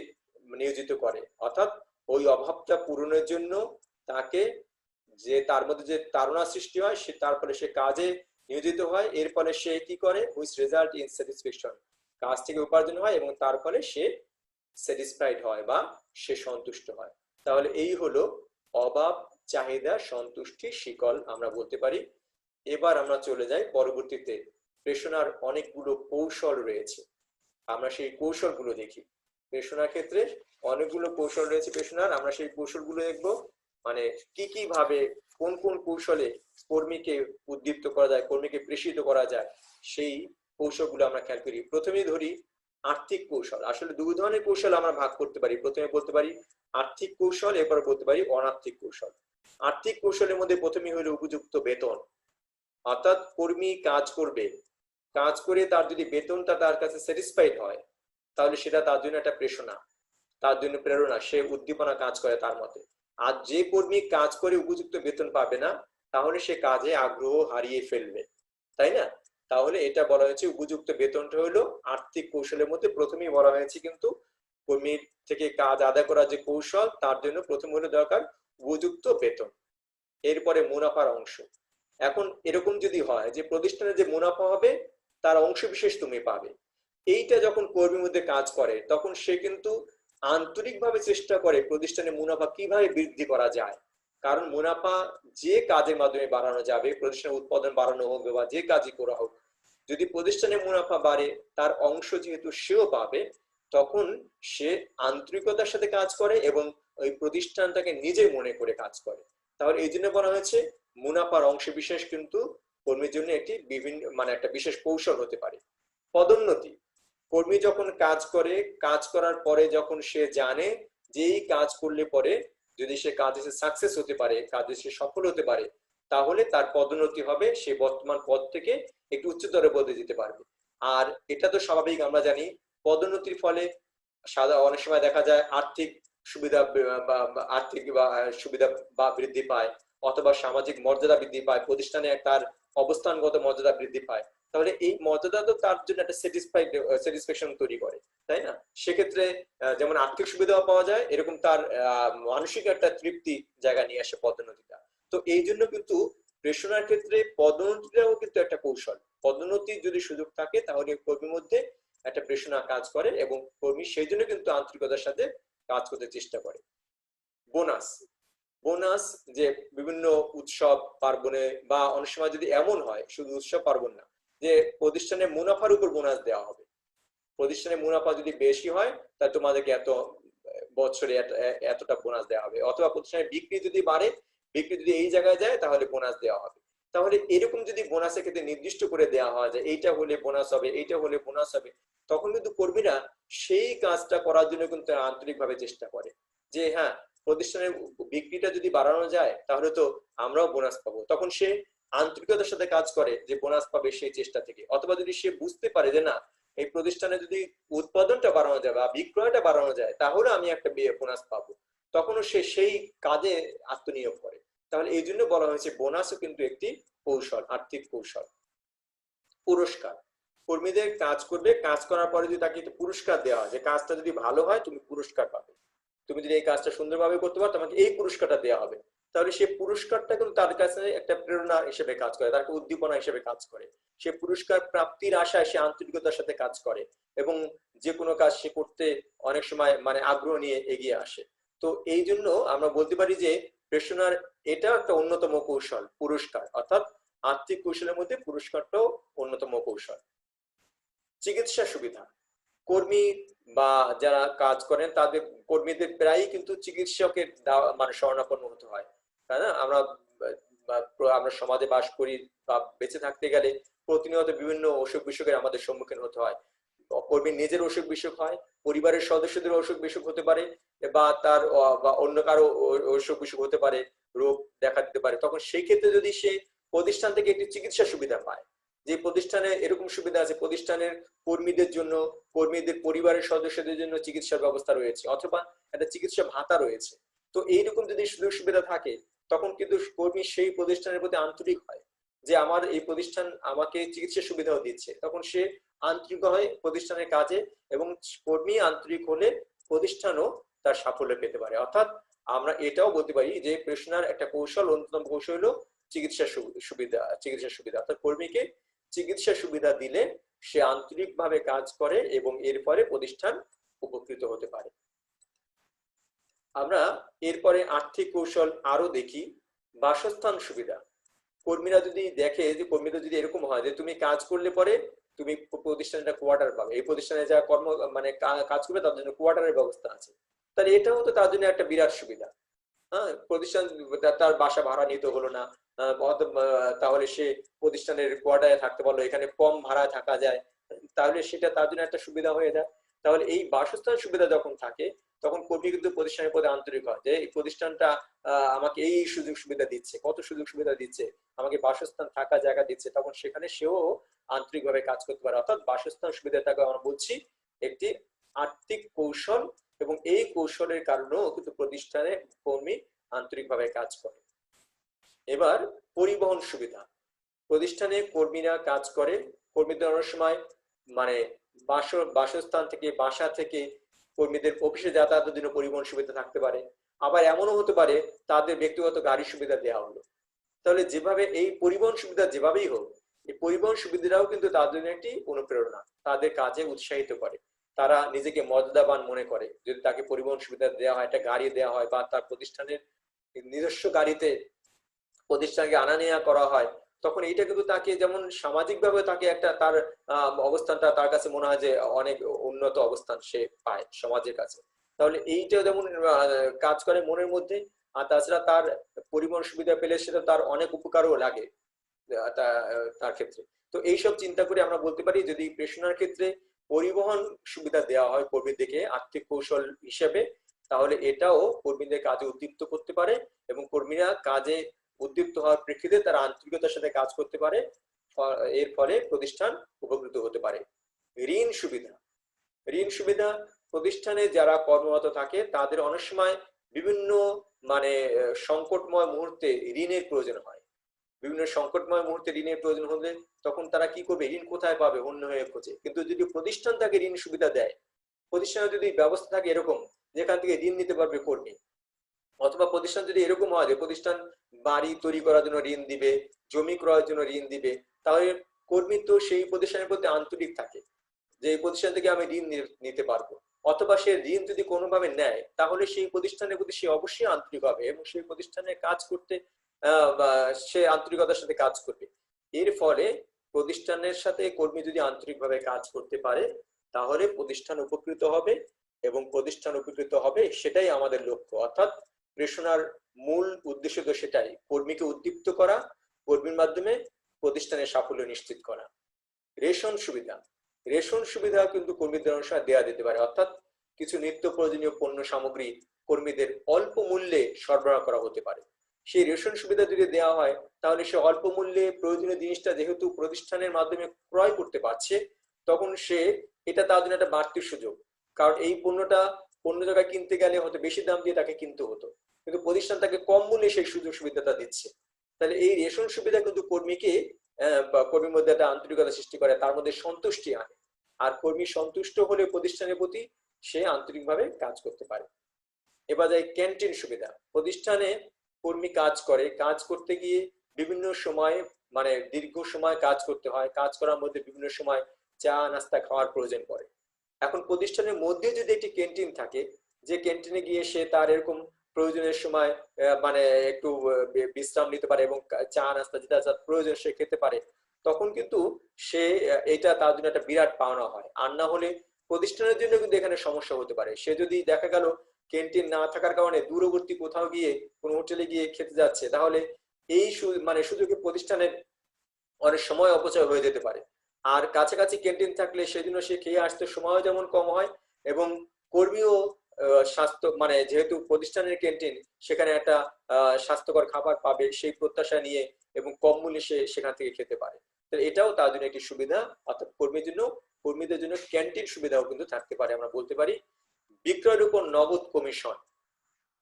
নিয়োজিত করে, অর্থাৎ ওই অভাবটা পূরণের জন্য তাকে যে তার মধ্যে যে তাড়না সৃষ্টি হয় সে তার ফলে সে কাজে নিয়োজিত হয়, এর ফলে সে কি করে হুইচ রেজাল্ট ইন স্যাটিসফ্যাকশন, কাজ থেকে উপার্জন হয় এবং তার ফলে সে স্যাটিসফাইড হয় বা সে সন্তুষ্ট হয়। তাহলে এই হলো অভাব চাহিদা সন্তুষ্টি শিকল আমরা বলতে পারি। এবার আমরা চলে যাই পরবর্তীতে, প্রেষণার অনেকগুলো কৌশল রয়েছে, আমরা সেই কৌশলগুলো দেখি। প্রেষণার ক্ষেত্রে অনেকগুলো কৌশল রয়েছে প্রেষণার, আমরা সেই কৌশলগুলো দেখবো, মানে কি কি ভাবে কোন কোন কৌশলে কর্মীকে উদ্দীপ্ত করা যায়, কর্মীকে প্রেষিত করা যায়, সেই কৌশলগুলো আমরা খেয়াল করি। প্রথমেই ধরি আর্থিক কৌশল। আসলে দুই ধরনের কৌশল আমরা ভাগ করতে পারি, প্রথমে বলতে পারি আর্থিক কৌশল, এরপর বলতে পারি অনার্থিক কৌশল। আর্থিক কৌশলের মধ্যে প্রথমেই হলো উপযুক্ত বেতন, অর্থাৎ কর্মী কাজ করবে, কাজ করে তার যদি বেতনটা তার কাছে স্যাটিসফাইড হয় তাহলে সেটা তার জন্য একটা প্রেরণা, তার জন্য প্রেরণা, সে উদ্দীপনা কাজ করে তার মতে। আর যে কর্মী কাজ করে উপযুক্ত বেতন পাবে না তাহলে সে কাজে আগ্রহ হারিয়ে ফেলবে, তাই না? তাহলে এটা বলা হয়েছে উপযুক্ত বেতনটা হলো আর্থিক কৌশলের মধ্যে প্রথমেই বলা হয়েছে, কিন্তু কর্মীর থেকে কাজ আদায় করার যে কৌশল তার জন্য প্রথম হলো দরকার উপযুক্ত বেতন, এরপরে মুনাফার অংশ। এখন এরকম যদি হয় যে প্রতিষ্ঠানে যে মুনাফা হবে তার অংশ বিশেষ তুমি পাবে, এইটা যখন কর্মীর মধ্যে কাজ করে তখন সে কিন্তু আন্তরিকভাবে চেষ্টা করে প্রতিষ্ঠানে মুনাফা কিভাবে বৃদ্ধি করা যায়। কারণ মুনাফা যে কাজের মাধ্যমে বাড়ানো যাবে, প্রতিষ্ঠানের উৎপাদন বাড়ানো হোক বা যে কাজই করা হোক, যদি প্রতিষ্ঠানে মুনাফা বাড়ে তার অংশ যেহেতু সেও পাবে, তখন সে আন্তরিকতার সাথে কাজ করে এবং ওই প্রতিষ্ঠানটাকে নিজে মনে করে কাজ করে। তাহলে এই জন্য বলা হয়েছে মুনাফার অংশ বিশেষ কিন্তু কর্মীর জন্য একটি বিভিন্ন একটা বিশেষ কৌশল হতে পারে। পদোন্নতি, কর্মী যখন কাজ করে, কাজ করার পরে যখন সে জানে যে এই কাজ করলে পরে যদি সে কাজে সাকসেস হতে পারে, কাজে সে সফল হতে পারে, তাহলে তার পদোন্নতি হবে, সে বর্তমান পদ থেকে একটু উচ্চতর পদে যেতে পারবে। আর এটা তো স্বাভাবিক, আমরা জানি পদোন্নতির ফলে অনেক সময় দেখা যায় আর্থিক সুবিধা আর্থিক সুবিধা বা বৃদ্ধি পায়, অথবা সামাজিক মর্যাদা বৃদ্ধি পায়, প্রতিষ্ঠানে তার অবস্থানগত মর্যাদা বৃদ্ধি পায়। তাহলে এই মর্যাদা তো তার জন্য একটা স্যাটিসফ্যাকশন তৈরি করে, তাই না? সেক্ষেত্রে যেমন আর্থিক সুবিধাও পাওয়া যায়, এরকম তার মানসিক একটা তৃপ্তি জায়গা নিয়ে আসে পদোন্নতিটা। তো এই জন্য কিন্তু প্রেষণার ক্ষেত্রে পদোন্নতিটাও কিন্তু একটা কৌশল। পদোন্নতির যদি সুযোগ থাকে তাহলে কর্মীর মধ্যে একটা প্রেষণা কাজ করে এবং কর্মী সেই জন্য কিন্তু আন্তরিকতার সাথে কাজ করতে চেষ্টা করে। বোনাস, বোনাস যে বিভিন্ন উৎসব পার্বণে বা অনেক সময় যদি এমন হয় শুধু উৎসব পার্বণ না, যে প্রতিষ্ঠানের মুনাফার উপর বোনাস দেওয়া হবে, প্রতিষ্ঠানের মুনাফা যদি বেশি হয় তাহলে তোমাদেরকে এত বছরে এতটা বোনাস দেওয়া হবে, অথবা প্রতিষ্ঠানের বিক্রি যদি বাড়ে, বিক্রি যদি এই জায়গায় যায় তাহলে বোনাস দেওয়া হবে। তাহলে এরকম যদি বোনাসের ক্ষেত্রে নির্দিষ্ট করে দেওয়া হয় যে এইটা হলে বোনাস হবে, এইটা হলে বোনাস হবে, তখন কিন্তু কর্মীরা সেই কাজটা করার জন্য কিন্তু আন্তরিকভাবে চেষ্টা করে যে হ্যাঁ প্রতিষ্ঠানের বিক্রিটা যদি বাড়ানো যায় তাহলে তো আমরাও বোনাস পাবো, তখন সে আন্তরিকতার সাথে কাজ করে যে বোনাস পাবে সেই চেষ্টা থেকে। অথবা যদি সে বুঝতে পারে যে না এই প্রতিষ্ঠানে যদি উৎপাদনটা বাড়ানো যায় বা বিক্রয়টা বাড়ানো যায় তাহলে আমি একটা বোনাস পাবো, তখনও সে সেই কাজে আত্মনিয়োগ করে। তাহলে এই জন্য বলা হয়েছে বোনাসও কিন্তু একটি কৌশল, আর্থিক কৌশল। পুরস্কার, কর্মীদের কাজ করবে, কাজ করার পরে যদি তাকে পুরস্কার দেওয়া হয় যে কাজটা যদি ভালো হয় তুমি পুরস্কার পাবে, তুমি যদি এই কাজটা সুন্দরভাবে করতে পারো তোমাকে এই পুরস্কারটা দেওয়া হবে, তাহলে সে পুরস্কারটা কিন্তু তার কাছে একটা প্রেরণা হিসেবে কাজ করে, তাকে উদ্দীপনা হিসেবে কাজ করে। সে পুরস্কার প্রাপ্তির আশায় সে আন্তরিকতার সাথে কাজ করে এবং যে কোনো কাজ সে করতে অনেক সময় আগ্রহ নিয়ে এগিয়ে আসে। তো এই জন্য আমরা বলতে পারি যে প্রেষণার এটা একটা অন্যতম কৌশল, পুরস্কার, অর্থাৎ আর্থিক কৌশলের মধ্যে পুরস্কারটাও অন্যতম কৌশল। চিকিৎসা সুবিধা, কর্মী বা যারা কাজ করেন তাদের কর্মীদের প্রায়ই কিন্তু চিকিৎসকের মানে শরণাপন্ন হতে হয়, তাই না? আমরা সমাজে বাস করি বা বেঁচে থাকতে গেলে প্রতিনিয়ত বিভিন্ন অসুখ বিসুখের আমাদের সম্মুখীন হতে হয়। কর্মীর নিজের অসুখ বিসুখ হয়, পরিবারের সদস্যদের অসুখ বিসুখ হতে পারে, বা তার বা অন্য কারো অসুখ বিসুখ হতে পারে, রোগ দেখা দিতে পারে। তখন সেই ক্ষেত্রে যদি সে প্রতিষ্ঠান থেকে একটি চিকিৎসা সুবিধা পায়, যে প্রতিষ্ঠানে এরকম সুবিধা আছে, প্রতিষ্ঠানের কর্মীদের জন্য, কর্মীদের পরিবারের সদস্যদের জন্য চিকিৎসার ব্যবস্থা রয়েছে, অথবা একটা চিকিৎসা ভাতা রয়েছে, তো এইরকম যদি সুযোগ সুবিধা থাকে তখন কিন্তু কর্মী সেই প্রতিষ্ঠানের প্রতি আন্তরিক হয়, যে আমার এই প্রতিষ্ঠান আমাকে চিকিৎসা সুবিধাও দিচ্ছে, তখন সে আন্তরিক হয় প্রতিষ্ঠানের কাজে, এবং কর্মী আন্তরিক হলে প্রতিষ্ঠানও তার সাফল্য পেতে পারে। অর্থাৎ আমরা এটাও বলতে পারি যে প্রেষণার একটা কৌশল, অন্যতম কৌশল হলো চিকিৎসা সুবিধা, অর্থাৎ কর্মীকে চিকিৎসা সুবিধা দিলে সে আন্তরিকভাবে কাজ করে এবং এর ফলে প্রতিষ্ঠান উপকৃত হতে পারে। আমরা এরপরে আর্থিক কৌশল আরো দেখি। বাসস্থান সুবিধা, কর্মীরা যদি দেখে যে কর্মীদের যদি এরকম হয় যে তুমি কাজ করলে পরে তুমি প্রতিষ্ঠানে একটা কোয়ার্টার পাবে, এই প্রতিষ্ঠানে যা কর্ম মানে কাজ করবে তার জন্য কোয়ার্টারের ব্যবস্থা আছে, তাহলে এটাও তো তার জন্য একটা বিরাট সুবিধা। হ্যাঁ, প্রতিষ্ঠান তার বাসা ভাড়া নিতে হলো না, তাহলে সে প্রতিষ্ঠানের কোয়ার্টারে থাকতে পারলো, এখানে কম ভাড়া থাকা যায়, তাহলে সেটা তার জন্য একটা সুবিধা হয়ে যায়। তাহলে এই বাসস্থান সুবিধা যখন থাকে তখন কর্মী কিন্তু প্রতিষ্ঠানের প্রতি আন্তরিক হয়, যে এই প্রতিষ্ঠানটা আমাকে এই সুযোগ সুবিধা দিচ্ছে, কত সুযোগ সুবিধা দিচ্ছে, আমাকে বাসস্থান থাকা জায়গা দিচ্ছে, তখন সেখানে সেও আন্তরিকভাবে কাজ করতে পারে। অর্থাৎ বাসস্থান সুবিধাটাকে আমরা বলছি একটি আর্থিক কৌশল, এবং এই কৌশলের কারণেও কিন্তু প্রতিষ্ঠানে কর্মী আন্তরিকভাবে কাজ করে। এবার পরিবহন সুবিধা, প্রতিষ্ঠানে কর্মীরা কাজ করে, কর্মীদের অনেক সময় মানে বাসস্থান থেকে, বাসা থেকে কর্মীদের অফিসে যাতায়াতের জন্য পরিবহন সুবিধা থাকতে পারে, আবার এমনও হতে পারে তাদের ব্যক্তিগত গাড়ি সুবিধা দেওয়া হলো। তাহলে যেভাবে এই পরিবহন সুবিধা যেভাবেই হোক, এই পরিবহন সুবিধাটাও কিন্তু তাদের জন্য একটি অনুপ্রেরণা, তাদের কাজে উৎসাহিত করে, তারা নিজেকে মর্যাদাবান মনে করে যদি তাকে পরিবহন সুবিধা দেওয়া হয়, একটা গাড়ি দেওয়া হয়, বা তার প্রতিষ্ঠানের নিজস্ব গাড়িতে প্রতিষ্ঠানকে আনা নেওয়া করা হয়, তখন এইটা কিন্তু তাকে যেমন সামাজিক ভাবে তাকে একটা তার অবস্থানটা তার কাছে মনে হয় যে অনেক উন্নত অবস্থান সে পায় সমাজের কাছে। তাহলে এইটা যেমন কাজ করে মনের মধ্যে, আর তাছাড়া তার পরিবহন সুবিধা পেলে সেটা তার অনেক উপকারও লাগে তার ক্ষেত্রে। তো এইসব চিন্তা করে আমরা বলতে পারি যদি প্রেষণার ক্ষেত্রে পরিবহন সুবিধা দেওয়া হয় কর্মীদেরকে আর্থিক কৌশল হিসেবে, তাহলে এটাও কর্মীদের কাজে উদ্দীপ্ত করতে পারে, এবং কর্মীরা কাজে উদ্দীপ্ত হওয়ার প্রেক্ষিতে তারা আন্তরিকতার সাথে কাজ করতে পারে, এর ফলে প্রতিষ্ঠান উপকৃত হতে পারে। ঋণ সুবিধা, ঋণ সুবিধা, প্রতিষ্ঠানে যারা কর্মরত থাকে তাদের অনেক সময় বিভিন্ন মানে সংকটময় মুহূর্তে ঋণের প্রয়োজন হয়, বিভিন্ন সংকটময় মুহূর্তে ঋণের প্রয়োজন হলে তখন তারা কি করবে, ঋণ কোথায় পাবে, অন্য হয়ে খোঁজে। কিন্তু যদি প্রতিষ্ঠান তাকে ঋণ সুবিধা দেয়, প্রতিষ্ঠানে যদি ব্যবস্থা থাকে এরকম যেখান থেকে ঋণ নিতে পারবে কর্মী, অথবা প্রতিষ্ঠান যদি এরকম হয় যে প্রতিষ্ঠান বাড়ি তৈরি করার জন্য ঋণ দিবে, জমি ক্রয়ের জন্য ঋণ দিবে, তাহলে কর্মী তো সেই প্রতিষ্ঠানের প্রতি আন্তরিক থাকে যে এই প্রতিষ্ঠান থেকে আমি ঋণ নিতে পারবো, অথবা সে ঋণ যদি কোনোভাবে নেয় তাহলে সেই প্রতিষ্ঠানের প্রতি সে অবশ্যই আন্তরিক হবে এবং সেই প্রতিষ্ঠানে কাজ করতে সে আন্তরিকতার সাথে কাজ করবে। এর ফলে প্রতিষ্ঠানের সাথে কর্মী যদি আন্তরিকভাবে কাজ করতে পারে তাহলে প্রতিষ্ঠান উপকৃত হবে, এবং প্রতিষ্ঠান উপকৃত হবে সেটাই আমাদের লক্ষ্য। অর্থাৎ প্রেষণার মূল উদ্দেশ্য তো সেটাই, কর্মীকে উদ্দীপ্ত করা, কর্মীর মাধ্যমে প্রতিষ্ঠানের সাফল্য নিশ্চিত করা। রেশন সুবিধা, রেশন সুবিধা কিন্তু কর্মীদের অনুসারে দেওয়া যেতে পারে, অর্থাৎ কিছু নিত্য প্রয়োজনীয় পণ্য সামগ্রী কর্মীদের অল্প মূল্যে সরবরাহ করা হতে পারে। সেই রেশন সুবিধা যদি দেওয়া হয় তাহলে সে অল্প মূল্যে প্রয়োজনীয় জিনিসটা যেহেতু প্রতিষ্ঠানের মাধ্যমে ক্রয় করতে পারছে, তখন সে এটা তার জন্য একটা বাড়তি সুযোগ, কারণ এই পণ্যটা অন্য জায়গায় কিনতে গেলে হয়তো বেশি দাম দিয়ে তাকে কিনতে হতো, কিন্তু প্রতিষ্ঠান তাকে কম মূল্যে সেই সুযোগ সুবিধাটা দিচ্ছে। তাহলে এই রেশন সুবিধা কিন্তু কর্মীকে কর্মীর মধ্যে একটা আন্তরিকতা সৃষ্টি করে, তার মধ্যে সন্তুষ্টি আনে, আর কর্মী সন্তুষ্ট হলে প্রতিষ্ঠানের প্রতি সে আন্তরিকভাবে কাজ করতে পারে। এবার যাই ক্যান্টিন সুবিধা, প্রতিষ্ঠানে কর্মী কাজ করে, কাজ করতে গিয়ে বিভিন্ন সময় মানে দীর্ঘ সময় কাজ করতে হয়, কাজ করার মধ্যে বিভিন্ন সময় চা নাস্তা খাওয়ার প্রয়োজন পড়ে। এখন প্রতিষ্ঠানের মধ্যে যদি একটি ক্যান্টিন থাকে, যে ক্যান্টিনে গিয়ে সে তার এরকম প্রয়োজনের সময় মানে একটু বিশ্রাম নিতে পারে এবং চা নাস্তা যেটা যার প্রয়োজন সে খেতে পারে, তখন কিন্তু সে এটা তার জন্য একটা বিরাট পাওনা হয়। আর না হলে প্রতিষ্ঠানের জন্য কিন্তু এখানে সমস্যা হতে পারে। সে যদি দেখা গেল ক্যান্টিন না থাকার কারণে দূরবর্তী কোথাও গিয়ে কোনো হোটেলে গিয়ে খেতে যাচ্ছে, তাহলে এই মানে সুযোগে প্রতিষ্ঠানের অনেক সময় অপচয় হয়ে যেতে পারে। আর কাছাকাছি ক্যান্টিন থাকলে সেজন্য সে খেয়ে আসতে সময়ও যেমন কম হয়, এবং কর্মীও স্বাস্থ্য মানে যেহেতু প্রতিষ্ঠানের ক্যান্টিন, সেখানে একটা স্বাস্থ্যকর খাবার পাবে সেই প্রত্যাশা নিয়ে এবং কম মূল্যে সে সেখান থেকে খেতে পারে। তো এটাও তার জন্য একটি সুবিধা। অর্থাৎ কর্মীদের জন্য ক্যান্টিন সুবিধাও কিন্তু থাকতে পারে। আমরা বলতে পারি বিক্রয়ের উপর নগদ কমিশন।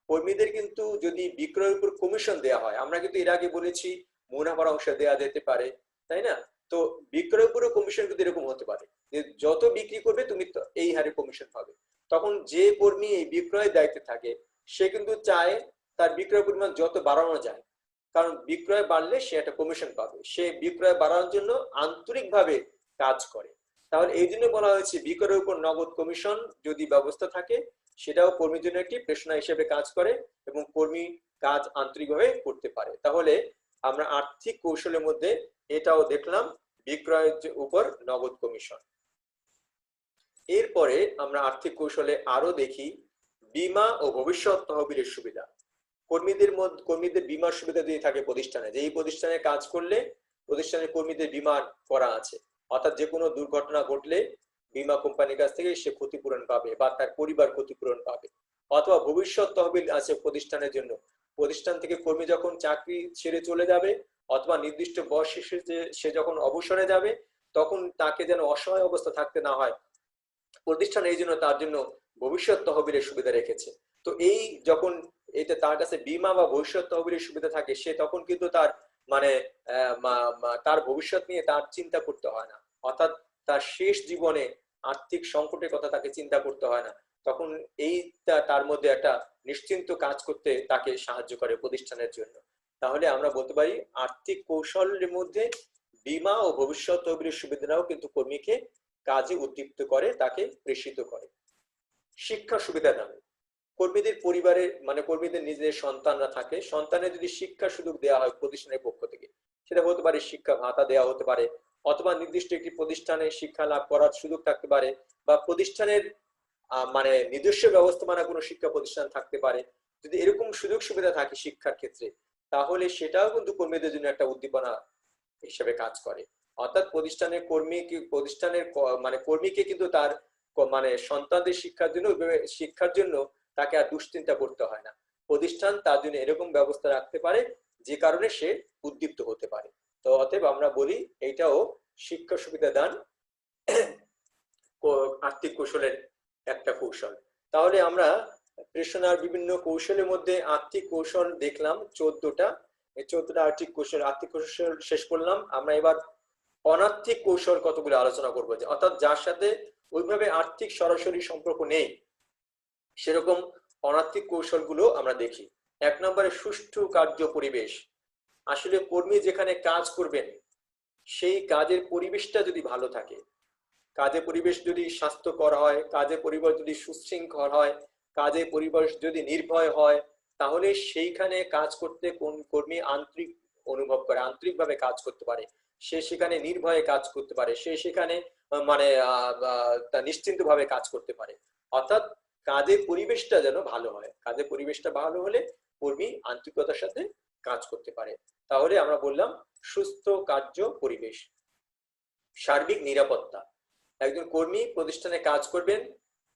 কর্মীদের কিন্তু যদি বিক্রয়ের উপর কমিশন দেওয়া হয়, আমরা কিন্তু এর আগে বলেছি মুনাফার অংশ দেওয়া যেতে পারে, তাই না? তো বিক্রয়ের উপরও কমিশন কিন্তু এরকম হতে পারে যে যত বিক্রি করবে তুমি এই হারে কমিশন পাবে। তখন যে কর্মী এই বিক্রয়ের দায়িত্বে থাকে সে কিন্তু চায় তার বিক্রয় পরিমাণ যত বাড়ানো যায়, কারণ বিক্রয় বাড়লে সে একটা কমিশন পাবে। সে বিক্রয় বাড়ানোর জন্য আন্তরিকভাবে কাজ করে। তাহলে এই জন্য বলা হয়েছে বিক্রয়ের উপর নগদ কমিশন যদি ব্যবস্থা থাকে, সেটাও কর্মীর জন্য একটি প্রেরণা হিসেবে কাজ করে এবং কর্মী কাজ আন্তরিকভাবে করতে পারে। তাহলে আমরা আর্থিক কৌশলের মধ্যে এটাও দেখলাম, বিক্রয়ের উপর নগদ কমিশন। এরপরে আমরা আর্থিক কৌশলে আরো দেখি বীমা ও ভবিষ্যৎ তহবিলের সুবিধা। কর্মীদের বীমার সুবিধা দিয়ে থাকে প্রতিষ্ঠানে, যে এই প্রতিষ্ঠানে কাজ করলে প্রতিষ্ঠানের কর্মীদের বীমা করা আছে, অর্থাৎ যে কোনো দুর্ঘটনা ঘটলে বীমা কোম্পানির কাছ থেকে সে ক্ষতিপূরণ পাবে বা তার পরিবার ক্ষতিপূরণ পাবে। অথবা ভবিষ্যৎ তহবিল আছে প্রতিষ্ঠানের জন্য, প্রতিষ্ঠান থেকে কর্মী যখন চাকরি ছেড়ে চলে যাবে অথবা নির্দিষ্ট বয়স শেষে সে যখন অবসরে যাবে, তখন তাকে যেন অসহায় অবস্থা থাকতে না হয়, প্রতিষ্ঠান এই জন্য তার জন্য ভবিষ্যৎ তহবিলের সুবিধা রেখেছে। তো এই যখন এটা তার কাছে বীমা বা ভবিষ্যৎ তহবিলের সুবিধা থাকে, সে তখন কিন্তু তার মানে তার ভবিষ্যৎ নিয়ে তার চিন্তা করতে হয় না, অর্থাৎ তার শেষ জীবনে আর্থিক সংকটের কথা তাকে চিন্তা করতে হয় না। তখন এইটা তার মধ্যে একটা নিশ্চিন্ত কাজ করতে তাকে সাহায্য করে প্রতিষ্ঠানের জন্য। তাহলে আমরা বলতে পারি আর্থিক কৌশলের মধ্যে বীমা ও ভবিষ্যৎ তহবিলের সুবিধাটাও কিন্তু কর্মীকে কাজে উদ্দীপ্ত করে, তাকে প্রেষিত করে। শিক্ষা সুবিধা দান। কর্মীদের পরিবারের মানে কর্মীদের নিজের সন্তানরা থাকে, সন্তানের যদি শিক্ষা সুযোগ দেওয়া হয় প্রতিষ্ঠানের পক্ষ থেকে, সেটা হতে পারে শিক্ষা ভাতা দেওয়া হতে পারে, অথবা নির্দিষ্ট একটি প্রতিষ্ঠানে শিক্ষা লাভ করার সুযোগ থাকতে পারে, বা প্রতিষ্ঠানের মানে নিজস্ব ব্যবস্থাপনা কোনো শিক্ষা প্রতিষ্ঠান থাকতে পারে। যদি এরকম সুযোগ সুবিধা থাকে শিক্ষার ক্ষেত্রে, তাহলে সেটাও কিন্তু কর্মীদের জন্য একটা উদ্দীপনা হিসেবে কাজ করে। অর্থাৎ প্রতিষ্ঠানের মানে কর্মীকে কিন্তু তার মানে সন্তানদের শিক্ষার জন্য তাকে আর দুশ্চিন্তা করতে হয় না। প্রতিষ্ঠান তার জন্য এরকম ব্যবস্থা রাখতে পারে যে কারণে সে উদ্দীপ্ত হতে পারে। তো অতএব আমরা বলি এইটাও শিক্ষা সুবিধা দান আর্থিক কৌশলের একটা কৌশল। তাহলে আমরা প্রেষণার বিভিন্ন কৌশলের মধ্যে আর্থিক কৌশল দেখলাম 14টা। এই 14টা আর্থিক কৌশল শেষ করলাম। আমরা এবার অনার্থিক কৌশল কতগুলো আলোচনা করবো, অর্থাৎ যার সাথে ওইভাবে আর্থিক সরাসরি সম্পর্ক নেই, সেরকম অনার্থিক কৌশলগুলো আমরা দেখি। 1 নম্বরে সুষ্ঠু কার্য পরিবেশ। আসলে কর্মী যেখানে কাজ করবেন সেই কাজের পরিবেশটা যদি ভালো থাকে, কাজের পরিবেশ যদি স্বাস্থ্যকর হয়, কাজের পরিবেশ যদি সুশৃঙ্খল হয়, কাজের পরিবেশ যদি নির্ভয় হয়, তাহলে সেইখানে কাজ করতে কোন কর্মী আন্তরিক অনুভব করে, আন্তরিকভাবে কাজ করতে পারে, সে সেখানে নির্ভয়ে কাজ করতে পারে, সে সেখানে মানে নিশ্চিন্ত ভাবে কাজ করতে পারে। অর্থাৎ কাজের পরিবেশটা যেন ভালো হয়, কাজের পরিবেশটা ভালো হলে কর্মী আন্তরিকতার সাথে কাজ করতে পারে। তাহলে আমরা বললাম সুস্থ কার্য পরিবেশ। সার্বিক নিরাপত্তা। একজন কর্মী প্রতিষ্ঠানে কাজ করবেন,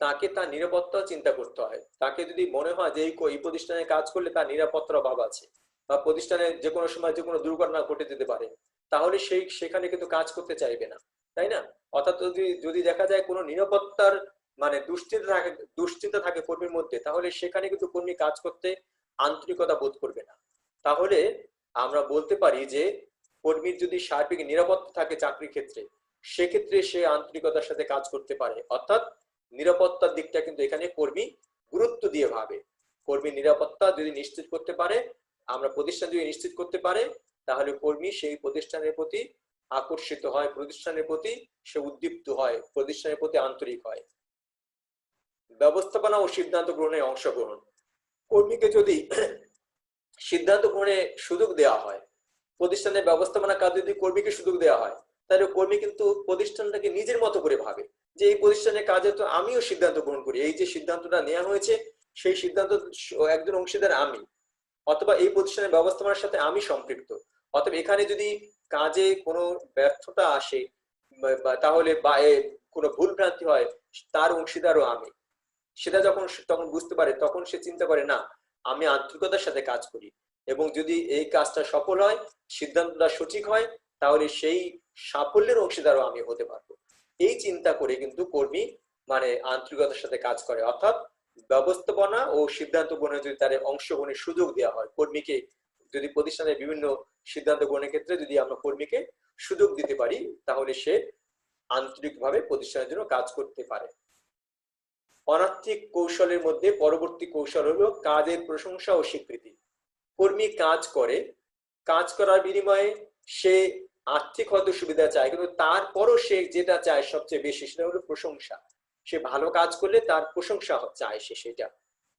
তাকে তার নিরাপত্তা চিন্তা করতে হয়। তাকে যদি মনে হয় যে এই প্রতিষ্ঠানে কাজ করলে তার নিরাপত্তার অভাব আছে বা প্রতিষ্ঠানে যে কোনো সময় যে কোনো দুর্ঘটনা ঘটে যেতে পারে, তাহলে সেখানে কিন্তু কাজ করতে চাইবে না, তাই না? অর্থাৎ যদি দেখা যায় কোনো নিরাপত্তার মানে দুশ্চিন্তা থাকে কর্মীর মধ্যে, তাহলে সেখানে কিন্তু কর্মী কাজ করতে আন্তরিকতা বোধ করবে না। তাহলে আমরা বলতে পারি যে কর্মীর যদি সার্বিক নিরাপত্তা থাকে চাকরির ক্ষেত্রে, সেক্ষেত্রে সে আন্তরিকতার সাথে কাজ করতে পারে। অর্থাৎ নিরাপত্তার দিকটা কিন্তু এখানে কর্মী গুরুত্ব দিয়ে ভাবে। কর্মী নিরাপত্তা যদি নিশ্চিত করতে পারে, আমরা প্রতিষ্ঠান যদি নিশ্চিত করতে পারে, তাহলে কর্মী সেই প্রতিষ্ঠানের প্রতি আকর্ষিত হয়, প্রতিষ্ঠানের প্রতি সে উদ্দীপ্ত হয়, প্রতিষ্ঠানের প্রতি আন্তরিক হয়। ব্যবস্থাপনা ও সিদ্ধান্ত গ্রহণে অংশগ্রহণ। কর্মীকে যদি সিদ্ধান্ত গ্রহণে সুযোগ দেওয়া হয়, প্রতিষ্ঠানের ব্যবস্থাপনা কাজে যদি কর্মীকে সুযোগ দেওয়া হয়, তাহলে কর্মী কিন্তু প্রতিষ্ঠানটাকে নিজের মতো করে ভাবে যে এই প্রতিষ্ঠানের কাজে তো আমিও সিদ্ধান্ত গ্রহণ করি, এই যে সিদ্ধান্তটা নেওয়া হয়েছে সেই সিদ্ধান্ত একজন অংশীদার আমি, অথবা এই প্রতিষ্ঠানের ব্যবস্থাপনার সাথে আমি সম্পৃক্ত। অথবা এখানে যদি কাজে কোনো ব্যর্থতা আসে তাহলে বা কোনো ভুল ভ্রান্তি হয়, তার অংশীদারও আমি। সেটা যখন তখন বুঝতে পারে, তখন সে চিন্তা করে না আমি আন্তরিকতার সাথে কাজ করি, এবং যদি এই কাজটা সফল হয়, সিদ্ধান্তটা সঠিক হয়, তাহলে সেই সাফল্যের অংশীদারও আমি হতে পারবো। এই চিন্তা করে কিন্তু কর্মী মানে আন্তরিকতার সাথে কাজ করে, অর্থাৎ ব্যবস্থাপনা ও সিদ্ধান্ত গ্রহণে যদি তার অংশগ্রহণের সুযোগ দেওয়া হয় কর্মীকে, যদি প্রতিষ্ঠানের বিভিন্ন সিদ্ধান্ত গ্রহণের ক্ষেত্রে যদি আমরা কর্মীকে সুযোগ দিতে পারি, তাহলে সে আন্তরিকভাবে প্রতিষ্ঠানের জন্য কাজ করতে পারে। অনার্থিক কৌশলের মধ্যে পরবর্তী কৌশল হলো কাজের প্রশংসা ও স্বীকৃতি। কর্মী কাজ করে, কাজ করার বিনিময়ে সে আর্থিক হয়তো সুবিধা চায়, কিন্তু তারপরও সে যেটা চায় সবচেয়ে বেশি সেটা হলো প্রশংসা। সে ভালো কাজ করলে তার প্রশংসা চায়, সে সেটা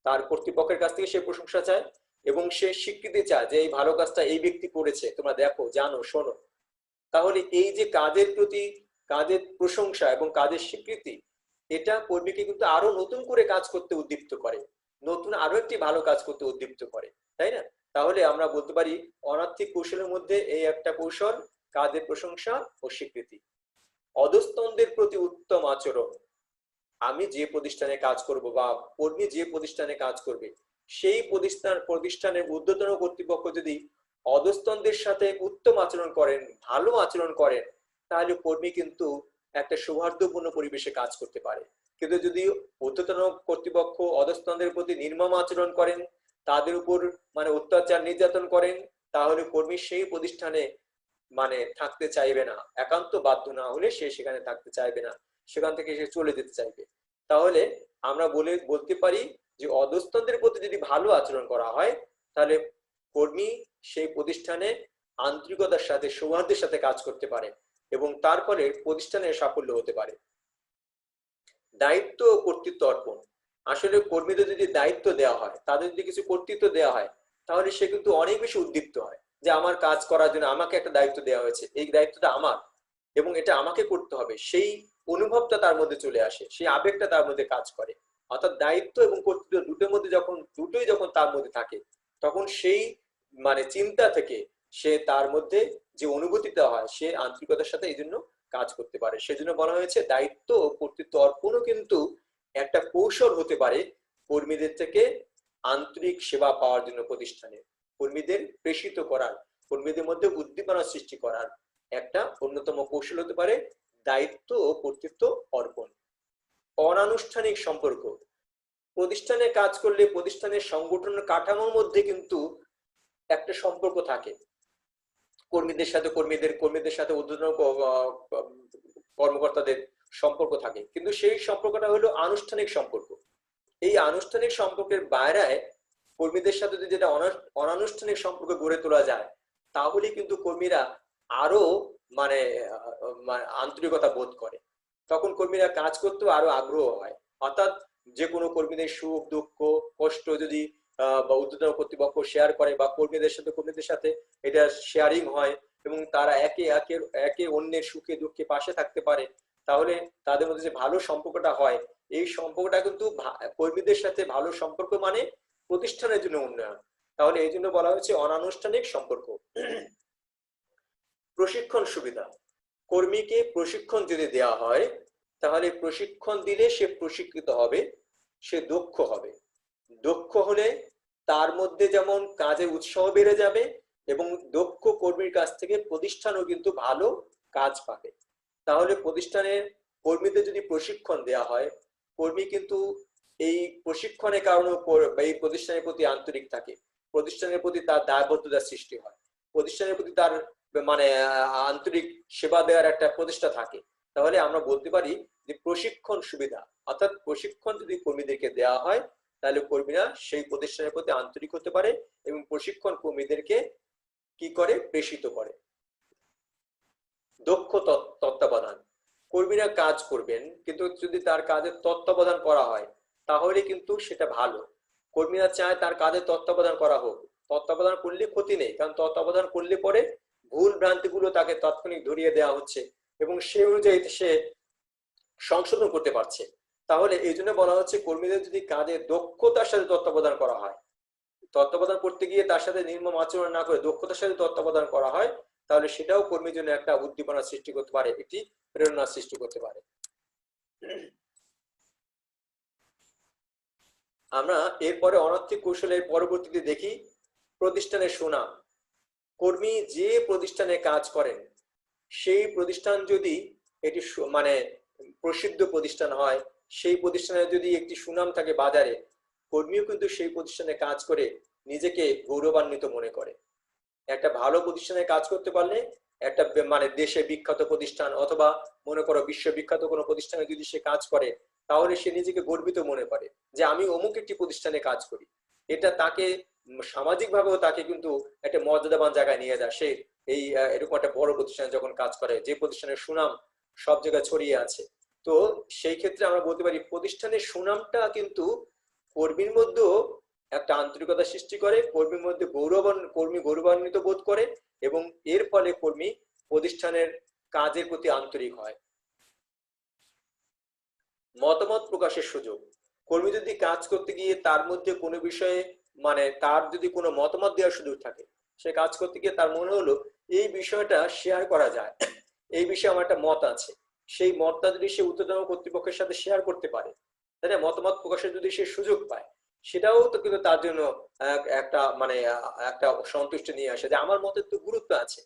তার কর্তৃপক্ষের কাছ থেকে সে প্রশংসা চায়, এবং সে স্বীকৃতি চায় যে এই ভালো কাজটা এই ব্যক্তি করেছে, তোমরা দেখো, জানো, শোনো। তাহলে এই যে কাজের প্রতি কাজের প্রশংসা এবং কাজের স্বীকৃতি, এটা কর্মীকে কিন্তু আরো নতুন করে কাজ করতে উদ্দীপ্ত করে, নতুন আরো একটি ভালো কাজ করতে উদ্দীপ্ত করে, তাই না? তাহলে আমরা বলতে পারি অনার্থিক কৌশলের মধ্যে এই একটা কৌশল, কাজের প্রশংসা ও স্বীকৃতি। অধস্তনদের প্রতি উত্তম আচরণ। আমি যে প্রতিষ্ঠানে কাজ করব বা কর্মী যে প্রতিষ্ঠানে কাজ করবে, সেই প্রতিষ্ঠানের ঊর্ধ্বতন কর্তৃপক্ষ যদি অধস্তনদের সাথে উত্তম আচরণ করেন, ভালো আচরণ করেন, তাহলে কর্মী কিন্তু একটা সৌহার্দ্যপূর্ণ পরিবেশে কাজ করতে পারে। কিন্তু যদি ঊর্ধ্বতন কর্তৃপক্ষ অধস্তনদের প্রতি নির্মম আচরণ করেন, তাদের উপর মানে অত্যাচার নির্যাতন করেন, তাহলে কর্মী সেই প্রতিষ্ঠানে মানে থাকতে চাইবে না, একান্ত বাধ্য না হলে সে সেখানে থাকতে চাইবে না, সেখান থেকে সে চলে যেতে চাইবে। তাহলে আমরা বলতে পারি যে অধস্তনদের প্রতি যদি ভালো আচরণ করা হয়, তাহলে কর্মী সেই প্রতিষ্ঠানে আন্তরিকতার সাথে সৌহার্দ্যের সাথে কাজ করতে পারে, এবং তার ফলে প্রতিষ্ঠানের সাফল্য হতে পারে। দায়িত্ব ও কর্তৃত্ব অর্পণ। আসলে কর্মীদের যদি দায়িত্ব দেওয়া হয়, তাদের যদি কিছু কর্তৃত্ব দেওয়া হয়, তাহলে সে কিন্তু অনেক বেশি উদ্দীপ্ত হয় যে আমার কাজ করার জন্য আমাকে একটা দায়িত্ব দেওয়া হয়েছে, এই দায়িত্বটা আমার এবং এটা আমাকে করতে হবে, সেই অনুভবটা তার মধ্যে চলে আসে, সেই আবেগটা তার মধ্যে কাজ করে। অর্থাৎ দায়িত্ব এবং কর্তৃত্ব দুটোর মধ্যে দুটোই যখন তার মধ্যে থাকে, তখন সেই মানে চিন্তা থেকে সে তার মধ্যে যে অনুভূতিটা হয়, সে আন্তরিকতার সাথে এই জন্য কাজ করতে পারে। সেজন্য বলা হয়েছে দায়িত্ব ও কর্তৃত্ব অর্পণও কিন্তু একটা কৌশল হতে পারে কর্মীদের থেকে আন্তরিক সেবা পাওয়ার জন্য, প্রতিষ্ঠানে কর্মীদের প্রেষিত করার, কর্মীদের মধ্যে উদ্দীপনা সৃষ্টি করার একটা অন্যতম কৌশল হতে পারে দায়িত্ব ও কর্তৃত্ব অর্পণ। অনানুষ্ঠানিক সম্পর্ক। প্রতিষ্ঠানে কাজ করলে প্রতিষ্ঠানের সংগঠনের কাঠামোর মধ্যে কিন্তু একটা সম্পর্ক থাকে, কর্মীদের সাথে কর্মীদের সাথে ঊর্ধ্বতন কর্মকর্তাদের সম্পর্ক থাকে, কিন্তু সেই সম্পর্কটা হলো আনুষ্ঠানিক সম্পর্ক। এই আনুষ্ঠানিক সম্পর্কের বাইরে কর্মীদের সাথে যদি যেটা অনানুষ্ঠানিক সম্পর্ক গড়ে তোলা যায়, তাহলে কিন্তু কর্মীরা আরো মানে আন্তরিকতা বোধ করে, তখন কর্মীরা কাজ করতেও আরো আগ্রহ হয়। অর্থাৎ যে কোনো কর্মীদের সুখ দুঃখ কষ্ট যদি বা ঊর্ধ্বতন কর্তৃপক্ষ শেয়ার করে, বা কর্মীদের সাথে এটা শেয়ারিং হয়, এবং তারা একে অন্যের সুখে দুঃখে পাশে থাকতে পারে, তাহলে তাদের মধ্যে যে ভালো সম্পর্কটা হয়, এই সম্পর্কটা কিন্তু কর্মীদের সাথে ভালো সম্পর্ক মানে প্রতিষ্ঠানের জন্য উন্নয়ন। তাহলে এই জন্য বলা হয়েছে অনানুষ্ঠানিক সম্পর্ক। প্রশিক্ষণ সুবিধা। কর্মীকে প্রশিক্ষণ যদি দেওয়া হয়, তাহলে প্রশিক্ষণ দিলে সে প্রশিক্ষিত হবে, সে দক্ষ হবে। দক্ষ হলে তার মধ্যে যেমন কাজের উৎসাহ বেড়ে যাবে, এবং দক্ষ কর্মীর কাছ থেকে প্রতিষ্ঠানও কিন্তু ভালো কাজ পাবে। তাহলে প্রতিষ্ঠানের কর্মীদের যদি প্রশিক্ষণ দেওয়া হয়, কর্মী কিন্তু এই প্রশিক্ষণের কারণে এই প্রতিষ্ঠানের প্রতি আন্তরিক থাকে, প্রতিষ্ঠানের প্রতি তার দায়বদ্ধতার সৃষ্টি হয়, প্রতিষ্ঠানের প্রতি তার মানে আন্তরিক সেবা দেওয়ার একটা প্রচেষ্টা থাকে। তাহলে আমরা বলতে পারি যে প্রশিক্ষণ সুবিধা, অর্থাৎ প্রশিক্ষণ যদি কর্মীদেরকে দেওয়া হয়, তাহলে কর্মীরা সেই প্রতিষ্ঠানের প্রতি আন্তরিক হতে পারে, এবং প্রশিক্ষণ কর্মীদেরকে কি করে, প্রেষিত করে। দক্ষ তত্ত্বাবধান। কর্মীরা কাজ করবেন, কিন্তু যদি তার কাজের তত্ত্বাবধান করা হয়, তাহলে কিন্তু সেটা ভালো। কর্মীরা চায় তার কাজে তত্ত্বাবধান করা হোক। তত্ত্বাবধান করলে ক্ষতি নেই, কারণ তত্ত্বাবধান করলে পরে ভুল ভ্রান্তিগুলো তাকে তাৎক্ষণিক ধরিয়ে দেওয়া হচ্ছে এবং সেই অনুযায়ী সে সংশোধন করতে পারছে। তাহলে এই জন্য বলা হচ্ছে কর্মীদের যদি কাজে দক্ষতার সাথে তত্ত্বাবধান করা হয়, তত্ত্বাবধান করতে গিয়ে তার সাথে নির্মম আচরণ না করে দক্ষতার সাথে তত্ত্বাবধান করা হয়, তাহলে সেটাও কর্মীর জন্য একটা উদ্দীপনা সৃষ্টি করতে পারে, একটি প্রেরণা সৃষ্টি করতে পারে। আমরা এরপরে অনৈতিক কৌশলের পরবর্তীতে দেখি প্রতিষ্ঠানের সুনাম। কর্মী যে প্রতিষ্ঠানে কাজ করেন সেই প্রতিষ্ঠান যদি এটি মানে প্রসিদ্ধ প্রতিষ্ঠান হয়, সেই প্রতিষ্ঠানের যদি একটি সুনাম থাকে বাজারে, কর্মীও কিন্তু সেই প্রতিষ্ঠানে কাজ করে নিজেকে গৌরবান্বিত মনে করে। একটা ভালো প্রতিষ্ঠানে কাজ করতে পারলে, একটা মানে দেশে বিখ্যাত প্রতিষ্ঠান অথবা মনে করো বিশ্ববিখ্যাত কোনো প্রতিষ্ঠানে যদি সে কাজ করে, তাহলে সে নিজেকে গর্বিত মনে করে যে আমি অমুক একটি প্রতিষ্ঠানে কাজ করি। এটা তাকে সামাজিক ভাবেও তাকে কিন্তু একটা মর্যাদাবান জায়গায় নিয়ে যায়। সে এই এরকম একটা বড় প্রতিষ্ঠানে যখন কাজ করে, যে প্রতিষ্ঠানের সুনাম সব জায়গায় ছড়িয়ে আছে, তো সেই ক্ষেত্রে আমরা বলতে পারি প্রতিষ্ঠানের সুনামটা কিন্তু কর্মীর মধ্যেও একটা আন্তরিকতা সৃষ্টি করে, কর্মীর মধ্যে কর্মী গৌরবান্বিত বোধ করে এবং এর ফলে কর্মী প্রতিষ্ঠানের কাজের প্রতি আন্তরিক হয়। মতামত প্রকাশের সুযোগ। কর্মী যদি কাজ করতে গিয়ে তার মধ্যে কোনো বিষয়ে মানে তার যদি কোনো মতামত দেওয়ার সুযোগ থাকে, সে কাজ করতে গিয়ে তার মনে হলো এই বিষয়টা শেয়ার করা যায়, এই বিষয়ে আমার একটা মত আছে, সেই মতটা যদি সে ঊর্ধ্বতন কর্তৃপক্ষের সাথে শেয়ার করতে পারে, তাই না, মতামত প্রকাশের যদি সে সুযোগ পায়, সেটাও তো কিন্তু তার জন্য একটা মানে একটা সন্তুষ্টি নিয়ে আসে যে আমার মতের তো গুরুত্ব আছে,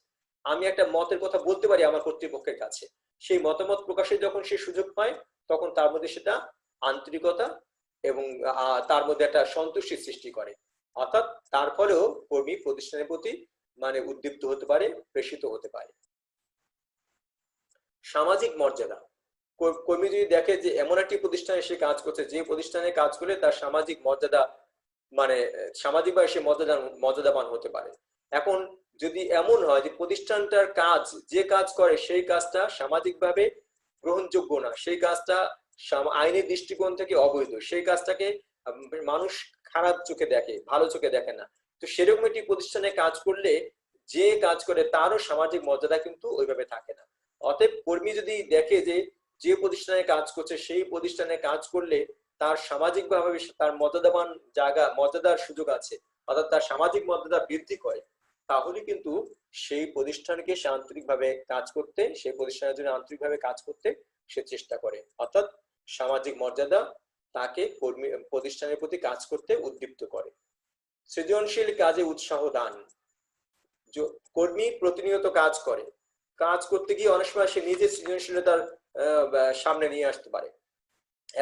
আমি একটা মতের কথা বলতে পারি আমার কর্তৃপক্ষের কাছে। সেই মতামত প্রকাশের যখন সে সুযোগ পায়, তখন তার মধ্যে সেটা আন্তরিকতা এবং তার মধ্যে একটা সন্তুষ্টির সৃষ্টি করে। অর্থাৎ তার ফলেও কর্মী প্রতিষ্ঠানের প্রতি মানে উদ্দীপ্ত হতে পারে, প্রেষিত হতে পারে। সামাজিক মর্যাদা। কর্মী যদি দেখে যে এমন একটি প্রতিষ্ঠানে সে কাজ করছে, যে প্রতিষ্ঠানে কাজ করলে তার সামাজিক মর্যাদা মানে সামাজিকভাবে সে মর্যাদাবান হতে পারে। এখন যদি এমন হয় যে প্রতিষ্ঠানটার কাজ, যে কাজ করে সেই কাজটা সামাজিকভাবে গ্রহণযোগ্য না, সেই কাজটা আইনের দৃষ্টিকোণ থেকে অবৈধ, সেই কাজটাকে মানুষ খারাপ চোখে দেখে, ভালো চোখে দেখে না, তো সেরকম একটি প্রতিষ্ঠানে কাজ করলে যে কাজ করে তারও সামাজিক মর্যাদা কিন্তু ওইভাবে থাকে না। অতএব কর্মী যদি দেখে যে যে প্রতিষ্ঠানে কাজ করছে সেই প্রতিষ্ঠানে কাজ করলে তার সামাজিকভাবে তার মর্যাদাবান জায়গা, মর্যাদার সুযোগ আছে, অর্থাৎ তার সামাজিক মর্যাদা বৃদ্ধি করে, তাহলে কিন্তু সেই প্রতিষ্ঠানকে সে আন্তরিকভাবে কাজ করতে, সেই প্রতিষ্ঠানের জন্য আন্তরিকভাবে কাজ করতে সে চেষ্টা করে। অর্থাৎ সামাজিক মর্যাদা তাকে কর্মী প্রতিষ্ঠানের প্রতি কাজ করতে উদ্দীপ্ত করে। সৃজনশীল কাজে উৎসাহ দান। কর্মী প্রতিনিয়ত কাজ করে, কাজ করতে গিয়ে অনেক সময় সে নিজের সৃজনশীলতার সামনে নিয়ে আসতে পারে।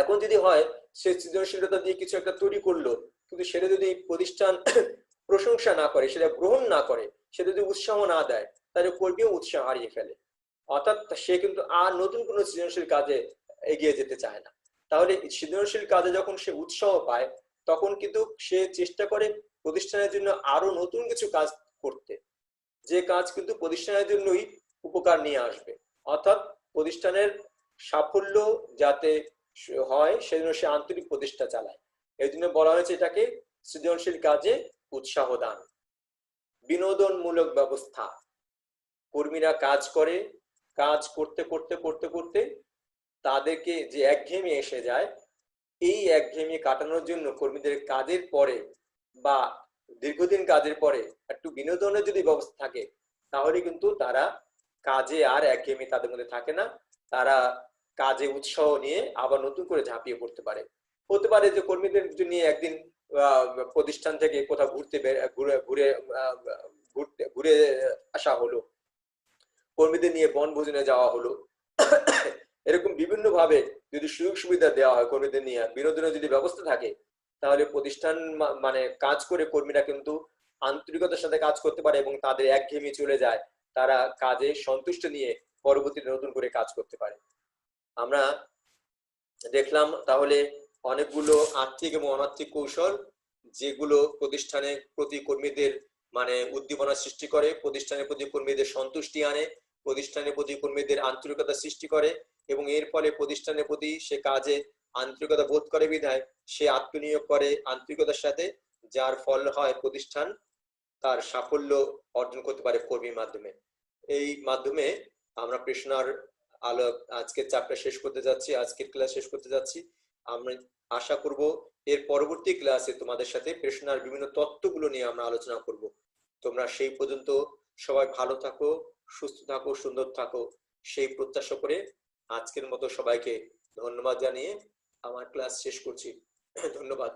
এখন যদি হয় সে সৃজনশীলতা দিয়ে কিছু একটা তৈরি করলো, কিন্তু সেটা যদি প্রতিষ্ঠান প্রশংসা না করে, সেটা গ্রহণ না করে, সে যদি উৎসাহ না দেয়, তাহলে কর্মীও উৎসাহ হারিয়ে ফেলে, অর্থাৎ সে কিন্তু আর নতুন কোনো সৃজনশীল কাজে এগিয়ে যেতে চায় না। তাহলে সৃজনশীল কাজে যখন সে উৎসাহ পায়, তখন কিন্তু সে চেষ্টা করে প্রতিষ্ঠানের জন্য আরো নতুন কিছু কাজ করতে, যে কাজ কিন্তু প্রতিষ্ঠানের জন্যই উপকার নিয়ে আসবে, অর্থাৎ প্রতিষ্ঠানের সাফল্য যাতে হয় সেজন্য সে আন্তরিক প্রচেষ্টা চালায়। এই জন্য বলা হয়েছে এটাকে সৃজনশীল কাজে উৎসাহ দান। বিনোদনমূলক ব্যবস্থা। কর্মীরা কাজ করে, কাজ করতে করতে করতে করতে তাদেরকে যে একঘেয়েমি এসে যায়, এই একঘেয়েমি কাটানোর জন্য কর্মীদের কাজের পরে বা দীর্ঘদিন কাজের পরে একটু বিনোদনের যদি ব্যবস্থা থাকে, তাহলে কিন্তু তারা কাজে আর একঘেয়েমি তাদের মধ্যে থাকে না, তারা কাজে উৎসাহ নিয়ে আবার নতুন করে ঝাঁপিয়ে পড়তে পারে। হতে পারে যে কর্মীদের নিয়ে একদিন প্রতিষ্ঠান থেকে কোথাও ঘুরে আসা হলো, কর্মীদের নিয়ে বনভোজনে যাওয়া হলো, এরকম বিভিন্ন ভাবে যদি সুযোগ সুবিধা দেওয়া হয়, কর্মীদের নিয়ে বিনোদনের যদি ব্যবস্থা থাকে, তাহলে প্রতিষ্ঠান মানে কাজ করে কর্মীরা কিন্তু আন্তরিকতার সাথে কাজ করতে পারে এবং তাদের একঘেয়েমি চলে যায়, তারা কাজে সন্তুষ্ট নিয়ে পরবর্তীতে নতুন করে কাজ করতে পারে। আমরা দেখলাম তাহলে অনেকগুলো আর্থিক এবং অনার্থিক কৌশল, যেগুলো প্রতিষ্ঠানের প্রতি কর্মীদের মানে উদ্দীপনা সৃষ্টি করে, প্রতিষ্ঠানের প্রতি কর্মীদের সন্তুষ্টি আনে, প্রতিষ্ঠানের প্রতি কর্মীদের আন্তরিকতা সৃষ্টি করে এবং এর ফলে প্রতিষ্ঠানের প্রতি সে কাজে আন্তরিকতা বোধ করে বিধায় সে আত্মনিয়োগ করে আন্তরিকতার সাথে, যার ফল হয় প্রতিষ্ঠান তার সাফল্য অর্জন করতে পারে কর্মীর মাধ্যমে। এই মাধ্যমে আমরা কৃষ্ণার আলো আজকের চ্যাপ্টার শেষ করতে যাচ্ছি, আজকের ক্লাস শেষ করতে যাচ্ছি। আমরা আশা করব এর পরবর্তী ক্লাসে তোমাদের সাথে কৃষ্ণার বিভিন্ন তত্ত্বগুলো নিয়ে আমরা আলোচনা করব। তোমরা সেই পর্যন্ত সবাই ভালো থাকো, সুস্থ থাকো, সুন্দর থাকো, সেই প্রত্যাশা করে আজকের মতো সবাইকে ধন্যবাদ জানিয়ে আমার ক্লাস শেষ করছি। ধন্যবাদ।